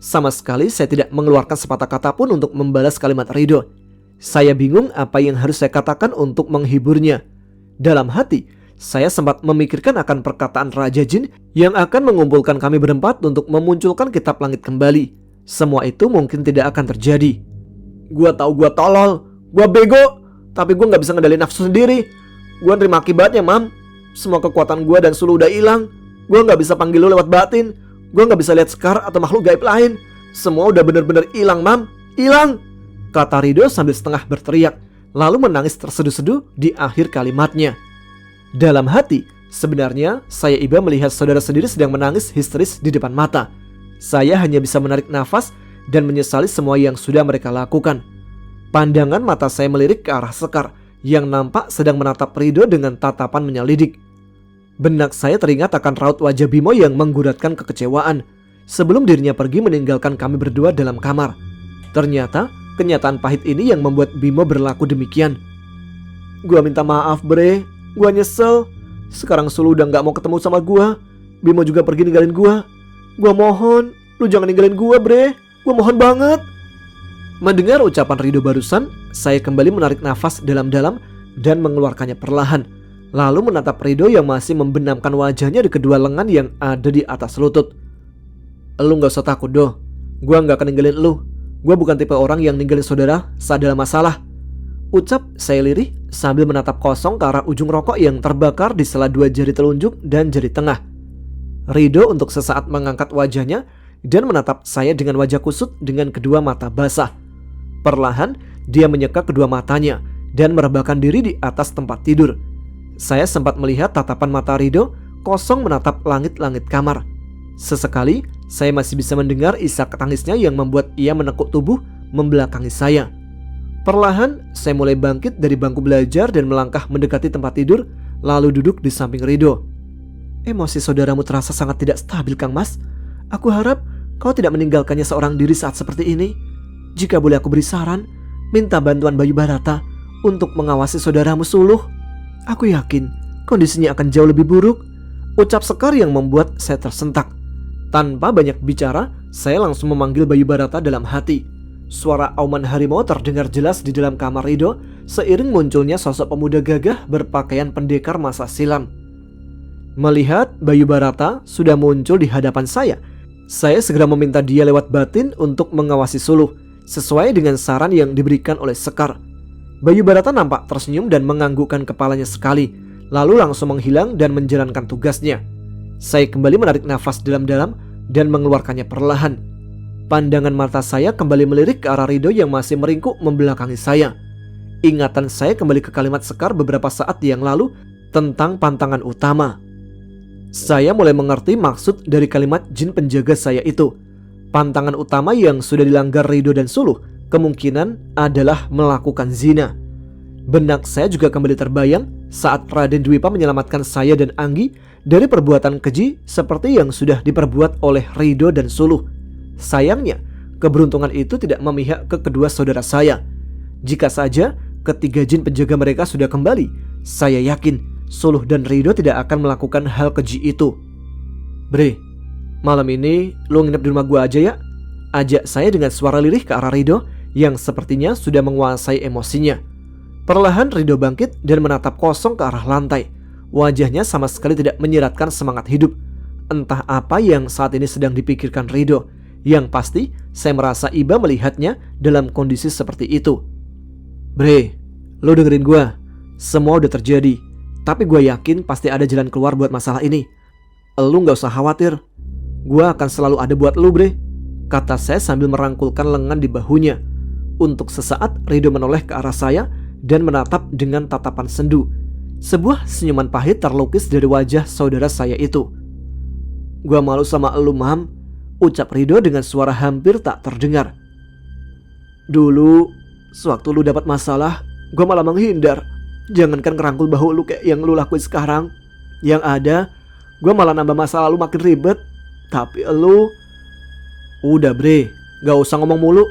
Sama sekali saya tidak mengeluarkan sepatah kata pun untuk membalas kalimat Rido. Saya bingung apa yang harus saya katakan untuk menghiburnya. Dalam hati, saya sempat memikirkan akan perkataan Raja Jin yang akan mengumpulkan kami berempat untuk memunculkan kitab langit kembali. Semua itu mungkin tidak akan terjadi. "Gua tahu gua tolol, gua bego, tapi gua gak bisa ngendalin nafsu sendiri. Gua nerima akibatnya, Mam. Semua kekuatan gua dan Suluh udah hilang. Gua gak bisa panggil lu lewat batin. Gua gak bisa lihat Sekar atau makhluk gaib lain. Semua udah bener-bener hilang, Mam. Hilang," kata Rido sambil setengah berteriak, lalu menangis terseduh-seduh di akhir kalimatnya. Dalam hati, sebenarnya saya iba melihat saudara sendiri sedang menangis histeris di depan mata. Saya hanya bisa menarik nafas dan menyesali semua yang sudah mereka lakukan. Pandangan mata saya melirik ke arah Sekar yang nampak sedang menatap Rido dengan tatapan menyelidik. Benak saya teringat akan raut wajah Bimo yang mengguratkan kekecewaan sebelum dirinya pergi meninggalkan kami berdua dalam kamar. Ternyata kenyataan pahit ini yang membuat Bimo berlaku demikian. "Gua minta maaf, Bre. Gua nyesel. Sekarang Suluh udah gak mau ketemu sama gua. Bimo juga pergi ninggalin gua. Gua mohon, lu jangan ninggalin gua, Bre. Gua mohon banget." Mendengar ucapan Rido barusan, saya kembali menarik nafas dalam-dalam dan mengeluarkannya perlahan. Lalu menatap Rido yang masih membenamkan wajahnya di kedua lengan yang ada di atas lutut. "Lu gak usah takut, Do. Gua gak akan ninggalin lu. Gua bukan tipe orang yang ninggalin saudara saat dalam masalah," ucap saya lirih sambil menatap kosong ke arah ujung rokok yang terbakar di sela dua jari telunjuk dan jari tengah. Rido untuk sesaat mengangkat wajahnya dan menatap saya dengan wajah kusut dengan kedua mata basah. Perlahan dia menyeka kedua matanya dan merebahkan diri di atas tempat tidur. Saya sempat melihat tatapan mata Rido kosong menatap langit-langit kamar. Sesekali saya masih bisa mendengar isak tangisnya yang membuat ia menekuk tubuh membelakangi saya. Perlahan saya mulai bangkit dari bangku belajar dan melangkah mendekati tempat tidur, lalu duduk di samping Rido. "Emosi saudaramu terasa sangat tidak stabil, Kang Mas. Aku harap kau tidak meninggalkannya seorang diri saat seperti ini. Jika boleh aku beri saran, minta bantuan Bayu Barata untuk mengawasi saudaramu Suluh. Aku yakin kondisinya akan jauh lebih buruk," ucap Sekar yang membuat saya tersentak. Tanpa banyak bicara, saya langsung memanggil Bayu Barata dalam hati. Suara auman harimau terdengar jelas di dalam kamar Rido seiring munculnya sosok pemuda gagah berpakaian pendekar masa silam. Melihat Bayu Barata sudah muncul di hadapan saya segera meminta dia lewat batin untuk mengawasi Suluh sesuai dengan saran yang diberikan oleh Sekar. Bayu Barata nampak tersenyum dan menganggukkan kepalanya sekali, lalu langsung menghilang dan menjalankan tugasnya. Saya kembali menarik nafas dalam-dalam dan mengeluarkannya perlahan. Pandangan mata saya kembali melirik ke arah Rido yang masih meringkuk membelakangi saya. Ingatan saya kembali ke kalimat Sekar beberapa saat yang lalu tentang pantangan utama. Saya mulai mengerti maksud dari kalimat jin penjaga saya itu. Pantangan utama yang sudah dilanggar Rido dan Suluh kemungkinan adalah melakukan zina. Benak saya juga kembali terbayang saat Raden Dwipa menyelamatkan saya dan Anggi dari perbuatan keji seperti yang sudah diperbuat oleh Rido dan Suluh. Sayangnya, keberuntungan itu tidak memihak ke kedua saudara saya. Jika saja ketiga jin penjaga mereka sudah kembali, saya yakin Suluh dan Rido tidak akan melakukan hal keji itu. "Bre, Malam ini lu nginep di rumah gua aja ya? Ajak saya dengan suara lirih ke arah Rido yang sepertinya sudah menguasai emosinya. Perlahan Rido bangkit dan menatap kosong ke arah lantai. Wajahnya sama sekali tidak menyiratkan semangat hidup. Entah apa yang saat ini sedang dipikirkan Rido. Yang pasti saya merasa iba melihatnya dalam kondisi seperti itu. Bre, lu dengerin gua. Semua udah terjadi, tapi gua yakin pasti ada jalan keluar buat masalah ini. Lu gak usah khawatir, gua akan selalu ada buat lu, Bre, kata saya sambil merangkulkan lengan di bahunya. Untuk sesaat Rido menoleh ke arah saya dan menatap dengan tatapan sendu. Sebuah senyuman pahit terlukis dari wajah saudara saya itu. Gua malu sama elu, Mam, ucap Rido dengan suara hampir tak terdengar. Dulu, sewaktu lu dapat masalah, gua malah menghindar. Jangankan ngerangkul bahu lu kayak yang lu lakuin sekarang. Yang ada, gua malah nambah masalah lu makin ribet. Tapi elu... Udah, Bre, gak usah ngomong mulu.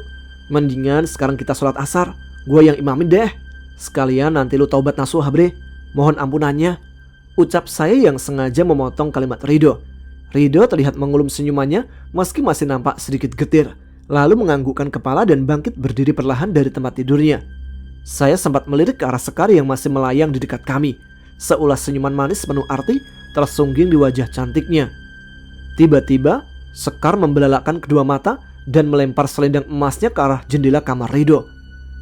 Mendingan sekarang kita sholat asar. Gua yang imamin deh. Sekalian nanti lu taubat nasuh, Bre. Mohon ampunannya, ucap saya yang sengaja memotong kalimat Rido. Rido terlihat mengulum senyumannya meski masih nampak sedikit getir, lalu menganggukkan kepala dan bangkit berdiri perlahan dari tempat tidurnya. Saya sempat melirik ke arah Sekar yang masih melayang di dekat kami. Seulas senyuman manis penuh arti tersungging di wajah cantiknya. Tiba-tiba Sekar membelalakkan kedua mata dan melempar selendang emasnya ke arah jendela kamar Rido.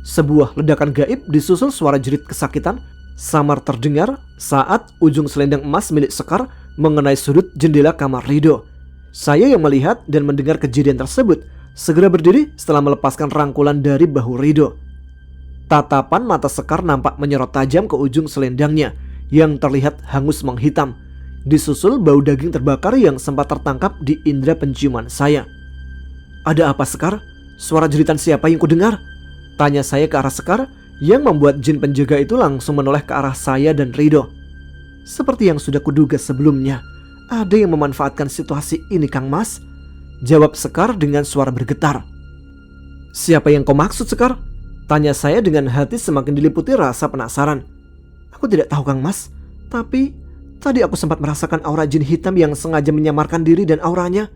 Sebuah ledakan gaib disusul suara jerit kesakitan samar terdengar saat ujung selendang emas milik Sekar mengenai sudut jendela kamar Rido. Saya yang melihat dan mendengar kejadian tersebut segera berdiri setelah melepaskan rangkulan dari bahu Rido. Tatapan mata Sekar nampak menyorot tajam ke ujung selendangnya yang terlihat hangus menghitam, disusul bau daging terbakar yang sempat tertangkap di indera penciuman saya. Ada apa, Sekar? Suara jeritan siapa yang kudengar? Tanya saya ke arah Sekar yang membuat jin penjaga itu langsung menoleh ke arah saya dan Rido. Seperti yang sudah kuduga sebelumnya, ada yang memanfaatkan situasi ini, Kang Mas, jawab Sekar dengan suara bergetar. Siapa yang kau maksud, Sekar? Tanya saya dengan hati semakin diliputi rasa penasaran. Aku tidak tahu, Kang Mas, tapi tadi aku sempat merasakan aura jin hitam yang sengaja menyamarkan diri dan auranya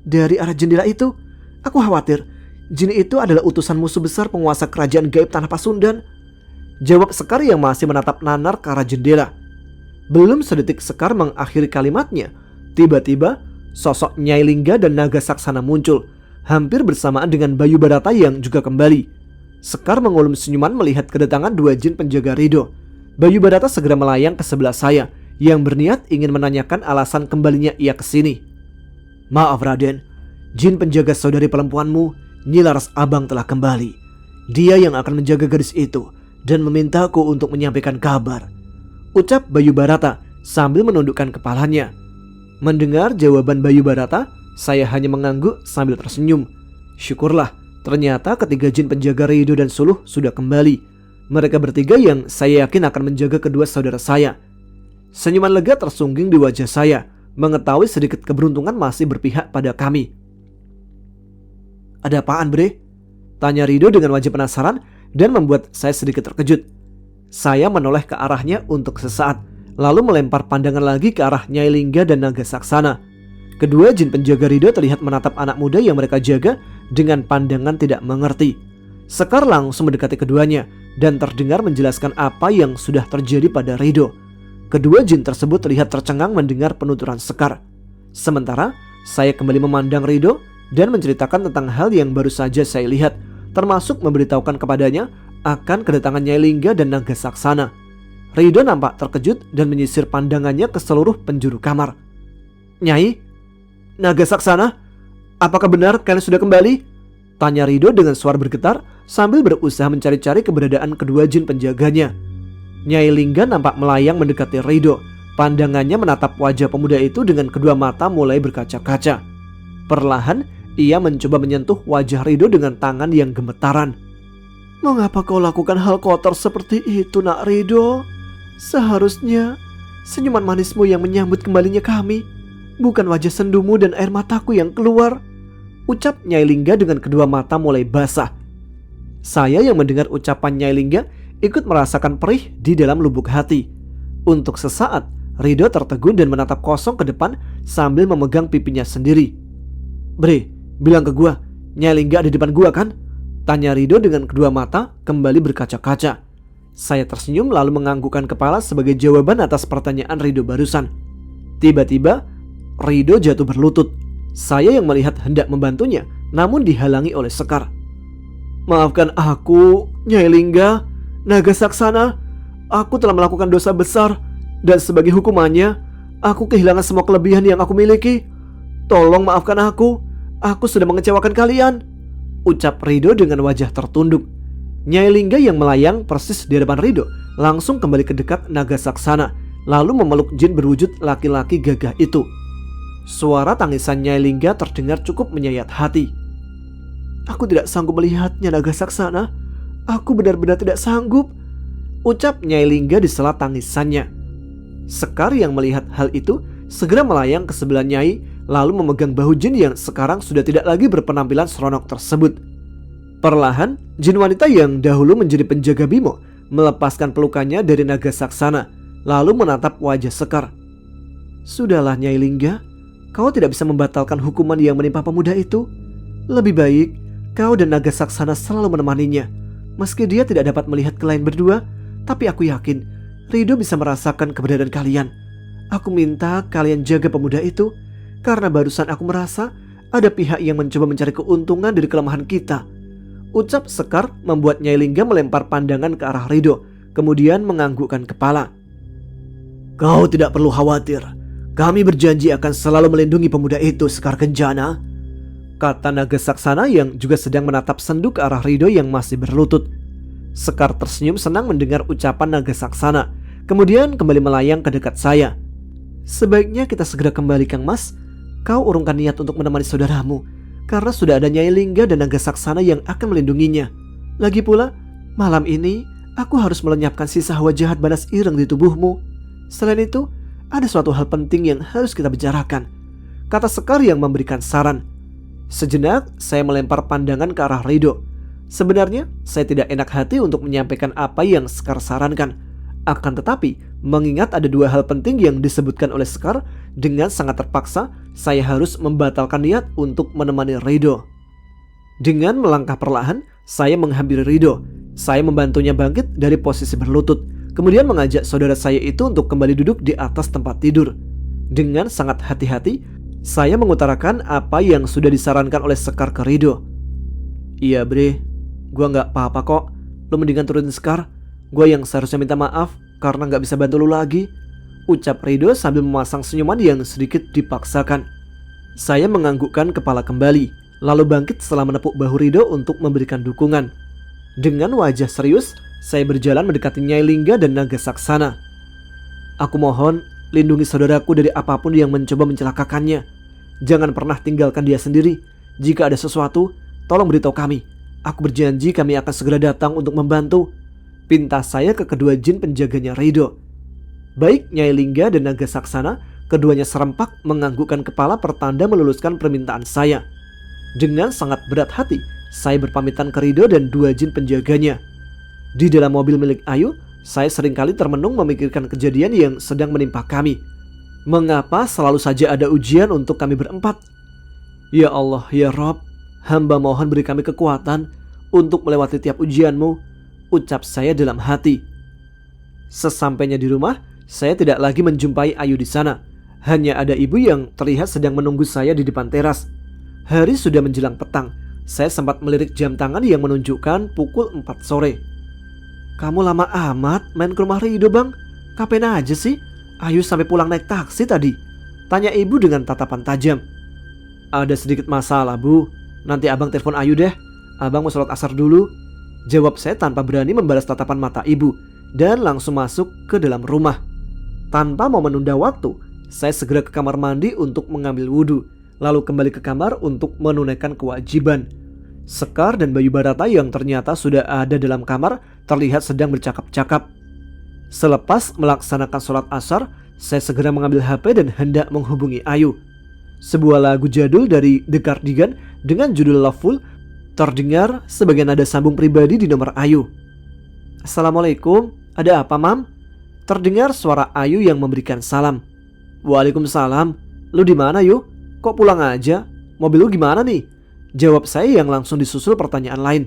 dari arah jendela itu. Aku khawatir jin itu adalah utusan musuh besar penguasa kerajaan gaib Tanah Pasundan, jawab Sekar yang masih menatap nanar ke arah jendela. Belum sedetik Sekar mengakhiri kalimatnya, tiba-tiba sosok Nyai Lingga dan Naga Saksana muncul, hampir bersamaan dengan Bayu Barata yang juga kembali. Sekar mengulum senyuman melihat kedatangan dua jin penjaga Rido. Bayu Barata segera melayang ke sebelah saya, yang berniat ingin menanyakan alasan kembalinya ia ke sini. Maaf Raden, jin penjaga saudari perempuanmu, Nyi Laras Abang telah kembali. Dia yang akan menjaga gadis itu dan memintaku untuk menyampaikan kabar, ucap Bayu Barata sambil menundukkan kepalanya. Mendengar jawaban Bayu Barata, saya hanya mengangguk sambil tersenyum. Syukurlah, ternyata ketiga jin penjaga Rido dan Suluh sudah kembali. Mereka bertiga yang saya yakin akan menjaga kedua saudara saya. Senyuman lega tersungging di wajah saya, mengetahui sedikit keberuntungan masih berpihak pada kami. Ada apaan, Bre? Tanya Rido dengan wajah penasaran dan membuat saya sedikit terkejut. Saya menoleh ke arahnya untuk sesaat, lalu melempar pandangan lagi ke arah Nyai Lingga dan Naga Saksana. Kedua jin penjaga Rido terlihat menatap anak muda yang mereka jaga dengan pandangan tidak mengerti. Sekar langsung mendekati keduanya dan terdengar menjelaskan apa yang sudah terjadi pada Rido. Kedua jin tersebut terlihat tercengang mendengar penuturan Sekar. Sementara saya kembali memandang Rido dan menceritakan tentang hal yang baru saja saya lihat, termasuk memberitahukan kepadanya akan kedatangan Nyai Lingga dan Naga Saksana. Rido nampak terkejut dan menyisir pandangannya ke seluruh penjuru kamar. Nyai, Naga Saksana, apakah benar kalian sudah kembali? Tanya Rido dengan suara bergetar sambil berusaha mencari-cari keberadaan kedua jin penjaganya. Nyai Lingga nampak melayang mendekati Rido. Pandangannya menatap wajah pemuda itu dengan kedua mata mulai berkaca-kaca. Perlahan ia mencoba menyentuh wajah Rido dengan tangan yang gemetaran. Mengapa kau lakukan hal kotor seperti itu, Nak Rido? Seharusnya senyuman manismu yang menyambut kembalinya kami, bukan wajah sendumu dan air mataku yang keluar, ucap Nyai Lingga dengan kedua mata mulai basah. Saya yang mendengar ucapan Nyai Lingga ikut merasakan perih di dalam lubuk hati. Untuk sesaat Rido tertegun dan menatap kosong ke depan sambil memegang pipinya sendiri. Bre, bilang ke gua, Nyai Lingga ada di depan gua kan? Tanya Rido dengan kedua mata kembali berkaca-kaca. Saya tersenyum lalu menganggukkan kepala sebagai jawaban atas pertanyaan Rido barusan. Tiba-tiba Rido jatuh berlutut. Saya yang melihat hendak membantunya, namun dihalangi oleh Sekar. Maafkan aku, Nyai Lingga, Naga Saksana. Aku telah melakukan dosa besar, dan sebagai hukumannya, aku kehilangan semua kelebihan yang aku miliki. Tolong maafkan aku sudah mengecewakan kalian, ucap Rido dengan wajah tertunduk. Nyai Lingga yang melayang persis di depan Rido langsung kembali ke dekat Naga Saksana, lalu memeluk jin berwujud laki-laki gagah itu. Suara tangisan Nyai Lingga terdengar cukup menyayat hati. Aku tidak sanggup melihatnya, Naga Saksana. Aku benar-benar tidak sanggup, ucap Nyai Lingga di sela tangisannya. Sekar yang melihat hal itu segera melayang ke sebelah Nyai, lalu memegang bahu jin yang sekarang sudah tidak lagi berpenampilan seronok tersebut. Perlahan, jin wanita yang dahulu menjadi penjaga Bimo melepaskan pelukannya dari Naga Saksana, lalu menatap wajah Sekar. Sudahlah Nyai Lingga, kau tidak bisa membatalkan hukuman yang menimpa pemuda itu. Lebih baik kau dan Naga Saksana selalu menemaninya. Meski dia tidak dapat melihat kalian berdua, tapi aku yakin Rido bisa merasakan keberadaan kalian. Aku minta kalian jaga pemuda itu, karena barusan aku merasa ada pihak yang mencoba mencari keuntungan dari kelemahan kita, ucap Sekar membuat Nyai Lingga melempar pandangan ke arah Rido, kemudian menganggukkan kepala. Kau tidak perlu khawatir, kami berjanji akan selalu melindungi pemuda itu, Sekar Kenjana, kata Naga Saksana yang juga sedang menatap sendu ke arah Rido yang masih berlutut. Sekar tersenyum senang mendengar ucapan Naga Saksana, kemudian kembali melayang ke dekat saya. Sebaiknya kita segera kembali, Kang Mas. Kau urungkan niat untuk menemani saudaramu, karena sudah ada Nyai Lingga dan Naga Saksana yang akan melindunginya. Lagi pula, malam ini aku harus melenyapkan sisa hawa jahat banas ireng di tubuhmu. Selain itu, ada suatu hal penting yang harus kita bicarakan, kata Sekar yang memberikan saran. Sejenak saya melempar pandangan ke arah Rido. Sebenarnya saya tidak enak hati untuk menyampaikan apa yang Sekar sarankan. Akan tetapi, mengingat ada dua hal penting yang disebutkan oleh Sekar, dengan sangat terpaksa saya harus membatalkan niat untuk menemani Rido. Dengan melangkah perlahan, saya menghampiri Rido. Saya membantunya bangkit dari posisi berlutut, kemudian mengajak saudara saya itu untuk kembali duduk di atas tempat tidur. Dengan sangat hati-hati, saya mengutarakan apa yang sudah disarankan oleh Sekar ke Rido. Iya Bre, gua gak apa-apa kok. Lu mendingan turunin Sekar. Gua yang seharusnya minta maaf karena gak bisa bantu lu lagi, ucap Rido sambil memasang senyuman yang sedikit dipaksakan. Saya menganggukkan kepala kembali, lalu bangkit setelah menepuk bahu Rido untuk memberikan dukungan. Dengan wajah serius, saya berjalan mendekati Nyai Lingga dan Naga Saksana. Aku mohon, lindungi saudaraku dari apapun yang mencoba mencelakakannya. Jangan pernah tinggalkan dia sendiri. Jika ada sesuatu, tolong beritahu kami. Aku berjanji kami akan segera datang untuk membantu, pinta saya ke kedua jin penjaganya Rido. Baik Nyai Lingga dan Naga Saksana, keduanya serempak menganggukkan kepala pertanda meluluskan permintaan saya. Dengan sangat berat hati, saya berpamitan ke Rido dan dua jin penjaganya. Di dalam mobil milik Ayu, saya seringkali termenung memikirkan kejadian yang sedang menimpa kami. Mengapa selalu saja ada ujian untuk kami berempat? Ya Allah, ya Rob, hamba mohon beri kami kekuatan untuk melewati tiap ujianmu, ucap saya dalam hati. Sesampainya di rumah, saya tidak lagi menjumpai Ayu di sana. Hanya ada ibu yang terlihat sedang menunggu saya di depan teras. Hari sudah menjelang petang. Saya sempat melirik jam tangan yang menunjukkan pukul 4 sore. Kamu lama amat main ke rumah Rido bang. Kapan aja sih? Ayu sampai pulang naik taksi tadi, tanya ibu dengan tatapan tajam. Ada sedikit masalah bu. Nanti abang telepon Ayu deh. Abang mau sholat asar dulu, jawab saya tanpa berani membalas tatapan mata ibu, dan langsung masuk ke dalam rumah. Tanpa mau menunda waktu, saya segera ke kamar mandi untuk mengambil wudhu, lalu kembali ke kamar untuk menunaikan kewajiban. Sekar dan Bayu Barata yang ternyata sudah ada dalam kamar terlihat sedang bercakap-cakap. Selepas melaksanakan sholat asar, saya segera mengambil HP dan hendak menghubungi Ayu. Sebuah lagu jadul dari The Cardigan dengan judul Loveful terdengar sebagai nada sambung pribadi di nomor Ayu. Assalamualaikum, ada apa mam? Terdengar suara Ayu yang memberikan salam. Waalaikumsalam, lu di mana Yu? Kok pulang aja? mobil lu gimana nih? Jawab saya yang langsung disusul pertanyaan lain.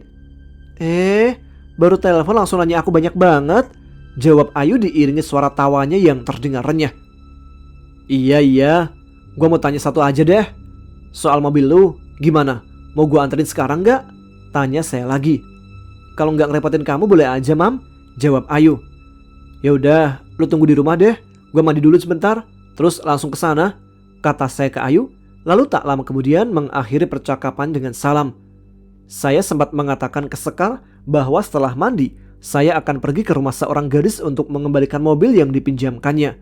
Baru telepon langsung nanya aku banyak banget. Jawab Ayu diiringi suara tawanya yang terdengar renyah. Iya, gua mau tanya satu aja deh. Soal mobil lu, gimana? Mau gua anterin sekarang gak? Tanya saya lagi. Kalau gak ngerepotin kamu boleh aja, Mam. Jawab Ayu. Ya udah, lu tunggu di rumah deh. Gua mandi dulu sebentar, terus langsung ke sana. Kata saya ke Ayu. Lalu tak lama kemudian mengakhiri percakapan dengan salam. Saya sempat mengatakan ke Sekar bahwa setelah mandi, saya akan pergi ke rumah seorang gadis untuk mengembalikan mobil yang dipinjamkannya.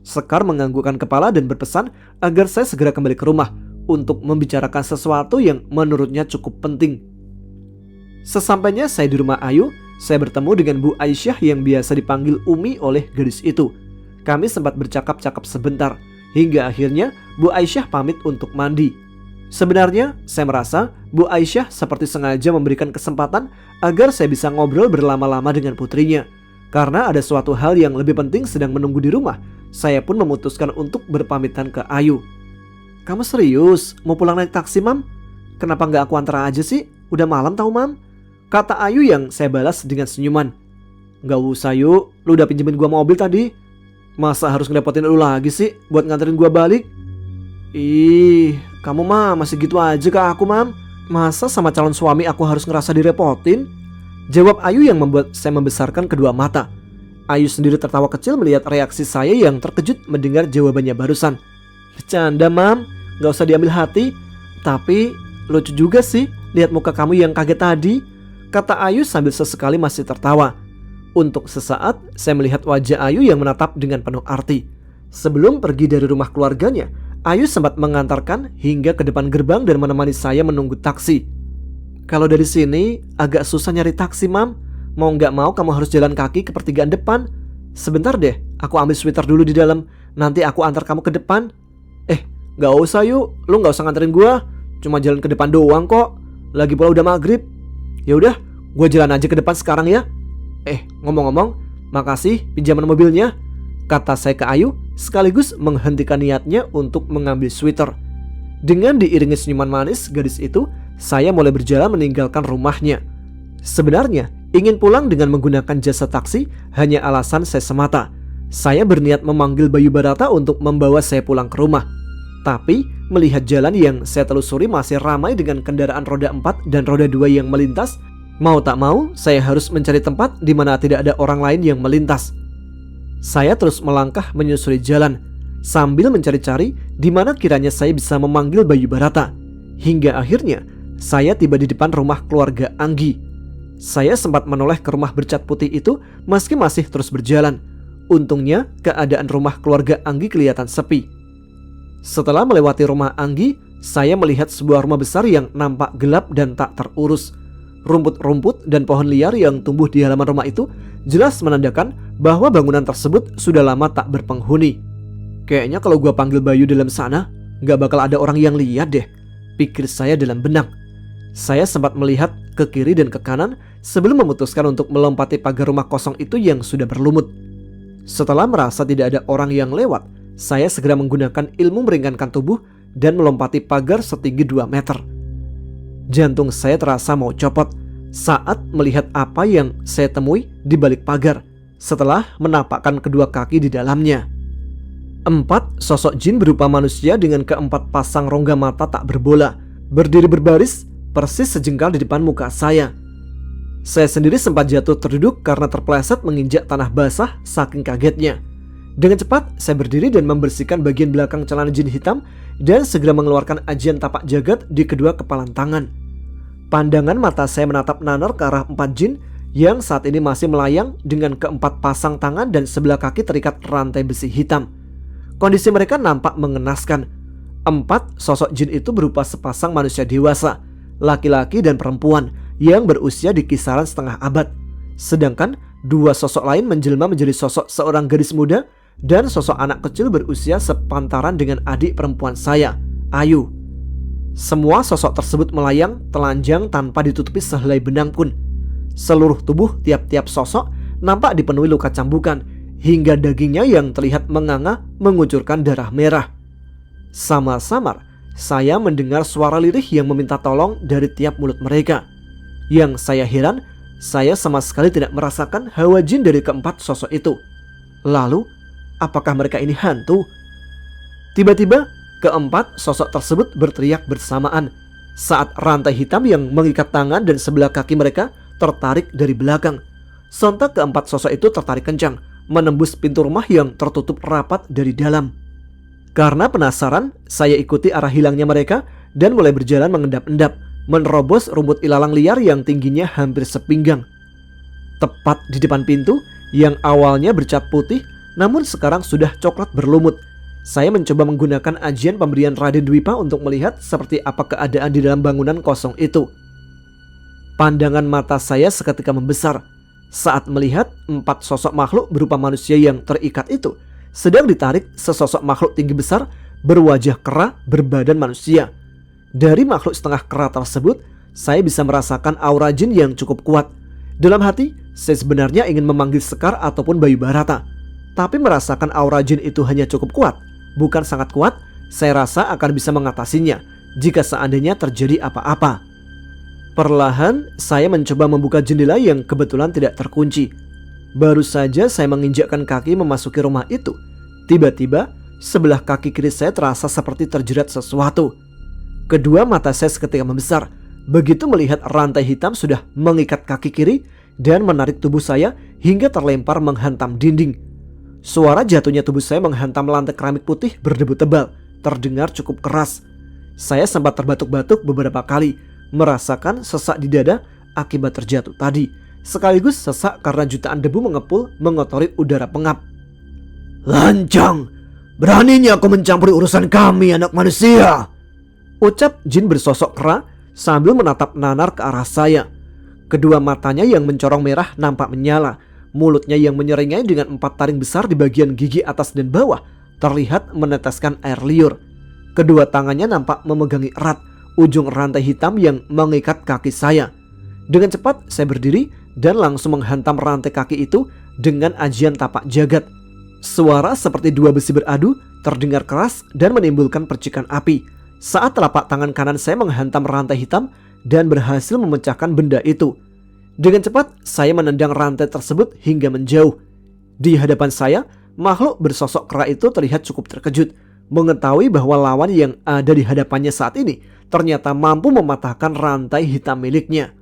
Sekar menganggukkan kepala dan berpesan agar saya segera kembali ke rumah untuk membicarakan sesuatu yang menurutnya cukup penting. Sesampainya saya di rumah Ayu, saya bertemu dengan Bu Aisyah yang biasa dipanggil Umi oleh gadis itu. Kami sempat bercakap-cakap sebentar, hingga akhirnya Bu Aisyah pamit untuk mandi. Sebenarnya saya merasa Bu Aisyah seperti sengaja memberikan kesempatan agar saya bisa ngobrol berlama-lama dengan putrinya. Karena ada suatu hal yang lebih penting sedang menunggu di rumah, saya pun memutuskan untuk berpamitan ke Ayu. Kamu serius mau pulang naik taksi, Mam? Kenapa nggak aku antar aja sih? Udah malam tau, Mam? Kata Ayu yang saya balas dengan senyuman. Nggak usah yuk, lu udah pinjemin gua mobil tadi. Masa harus ngerepotin lu lagi sih buat nganterin gua balik? Ih, kamu mah masih gitu aja ke aku, Mam. Masa sama calon suami aku harus ngerasa direpotin? Jawab Ayu yang membuat saya membesarkan kedua mata. Ayu sendiri tertawa kecil melihat reaksi saya yang terkejut mendengar jawabannya barusan. Bercanda, Mam, gak usah diambil hati. Tapi lucu juga sih lihat muka kamu yang kaget tadi, kata Ayu sambil sesekali masih tertawa. Untuk sesaat saya melihat wajah Ayu yang menatap dengan penuh arti. Sebelum pergi dari rumah keluarganya, Ayu sempat mengantarkan hingga ke depan gerbang dan menemani saya menunggu taksi. Kalau dari sini agak susah nyari taksi, Mam. Mau gak mau kamu harus jalan kaki ke pertigaan depan. Sebentar deh, aku ambil sweater dulu di dalam. Nanti aku antar kamu ke depan. Gak usah yuk, lu gak usah nganterin gua. Cuma jalan ke depan doang kok. Lagi pula udah maghrib. Ya udah, gua jalan aja ke depan sekarang ya. Ngomong-ngomong, makasih pinjaman mobilnya, kata saya ke Ayu sekaligus menghentikan niatnya untuk mengambil sweater. Dengan diiringi senyuman manis gadis itu, saya mulai berjalan meninggalkan rumahnya. Sebenarnya ingin pulang dengan menggunakan jasa taksi hanya alasan saya semata. Saya berniat memanggil Bayu Barata untuk membawa saya pulang ke rumah. Tapi melihat jalan yang saya telusuri masih ramai dengan kendaraan roda 4 dan roda 2 yang melintas, mau tak mau saya harus mencari tempat di mana tidak ada orang lain yang melintas. Saya terus melangkah menyusuri jalan sambil mencari-cari di mana kiranya saya bisa memanggil Bayu Barata. Hingga akhirnya saya tiba di depan rumah keluarga Anggi. Saya sempat menoleh ke rumah bercat putih itu meski masih terus berjalan. Untungnya keadaan rumah keluarga Anggi kelihatan sepi. Setelah melewati rumah Anggi, saya melihat sebuah rumah besar yang nampak gelap dan tak terurus. Rumput-rumput dan pohon liar yang tumbuh di halaman rumah itu jelas menandakan bahwa bangunan tersebut sudah lama tak berpenghuni. Kayaknya kalau gua panggil Bayu dalam sana, gak bakal ada orang yang lihat deh, pikir saya dalam benak. Saya sempat melihat ke kiri dan ke kanan sebelum memutuskan untuk melompati pagar rumah kosong itu yang sudah berlumut. Setelah merasa tidak ada orang yang lewat, saya segera menggunakan ilmu meringankan tubuh dan melompati pagar setinggi 2 meter. Jantung saya terasa mau copot saat melihat apa yang saya temui di balik pagar setelah menapakkan kedua kaki di dalamnya. 4 sosok jin berupa manusia dengan keempat pasang rongga mata tak berbola berdiri berbaris persis sejengkal di depan muka saya. Saya sendiri sempat jatuh terduduk karena terpeleset menginjak tanah basah saking kagetnya. Dengan cepat saya berdiri dan membersihkan bagian belakang celana jin hitam dan segera mengeluarkan ajian tapak jagat di kedua kepalan tangan. Pandangan mata saya menatap nanar ke arah 4 jin yang saat ini masih melayang dengan keempat pasang tangan dan sebelah kaki terikat rantai besi hitam. Kondisi mereka nampak mengenaskan. 4 sosok jin itu berupa sepasang manusia dewasa, laki-laki dan perempuan yang berusia di kisaran setengah abad. Sedangkan 2 sosok lain menjelma menjadi sosok seorang gadis muda dan sosok anak kecil berusia sepantaran dengan adik perempuan saya, Ayu. Semua sosok tersebut melayang telanjang tanpa ditutupi sehelai benang pun. Seluruh tubuh tiap-tiap sosok nampak dipenuhi luka cambukan hingga dagingnya yang terlihat menganga mengucurkan darah merah. Samar-samar saya mendengar suara lirih yang meminta tolong dari tiap mulut mereka. Yang saya heran, saya sama sekali tidak merasakan hawa jin dari keempat sosok itu. Lalu, apakah mereka ini hantu? Tiba-tiba, keempat sosok tersebut berteriak bersamaan saat rantai hitam yang mengikat tangan dan sebelah kaki mereka tertarik dari belakang. Sontak keempat sosok itu tertarik kencang, menembus pintu rumah yang tertutup rapat dari dalam. Karena penasaran, saya ikuti arah hilangnya mereka dan mulai berjalan mengendap-endap, menerobos rumput ilalang liar yang tingginya hampir sepinggang. Tepat di depan pintu yang awalnya bercat putih namun sekarang sudah coklat berlumut, saya mencoba menggunakan ajian pemberian Raden Dwipa untuk melihat seperti apa keadaan di dalam bangunan kosong itu. Pandangan mata saya seketika membesar saat melihat 4 sosok makhluk berupa manusia yang terikat itu sedang ditarik sesosok makhluk tinggi besar berwajah kera berbadan manusia. Dari makhluk setengah kera tersebut, saya bisa merasakan aura jin yang cukup kuat. Dalam hati, saya sebenarnya ingin memanggil Sekar ataupun Bayu Barata. Tapi merasakan aura jin itu hanya cukup kuat, bukan sangat kuat, saya rasa akan bisa mengatasinya jika seandainya terjadi apa-apa. Perlahan, saya mencoba membuka jendela yang kebetulan tidak terkunci. Baru saja saya menginjakkan kaki memasuki rumah itu, tiba-tiba sebelah kaki kiri saya terasa seperti terjerat sesuatu. Kedua mata saya seketika membesar begitu melihat rantai hitam sudah mengikat kaki kiri dan menarik tubuh saya hingga terlempar menghantam dinding. Suara jatuhnya tubuh saya menghantam lantai keramik putih berdebu tebal terdengar cukup keras. Saya sempat terbatuk-batuk beberapa kali, merasakan sesak di dada akibat terjatuh tadi, sekaligus sesak karena jutaan debu mengepul mengotori udara pengap. "Lancang! Beraninya kau mencampuri urusan kami, anak manusia!" ucap jin bersosok kera sambil menatap nanar ke arah saya. Kedua matanya yang mencorong merah nampak menyala. Mulutnya yang menyeringai dengan 4 taring besar di bagian gigi atas dan bawah terlihat meneteskan air liur. Kedua tangannya nampak memegangi erat ujung rantai hitam yang mengikat kaki saya. Dengan cepat saya berdiri dan langsung menghantam rantai kaki itu dengan ajian tapak jagat. Suara seperti 2 besi beradu terdengar keras dan menimbulkan percikan api saat telapak tangan kanan saya menghantam rantai hitam dan berhasil memecahkan benda itu. Dengan cepat saya menendang rantai tersebut hingga menjauh. Di hadapan saya, makhluk bersosok kera itu terlihat cukup terkejut mengetahui bahwa lawan yang ada di hadapannya saat ini ternyata mampu mematahkan rantai hitam miliknya.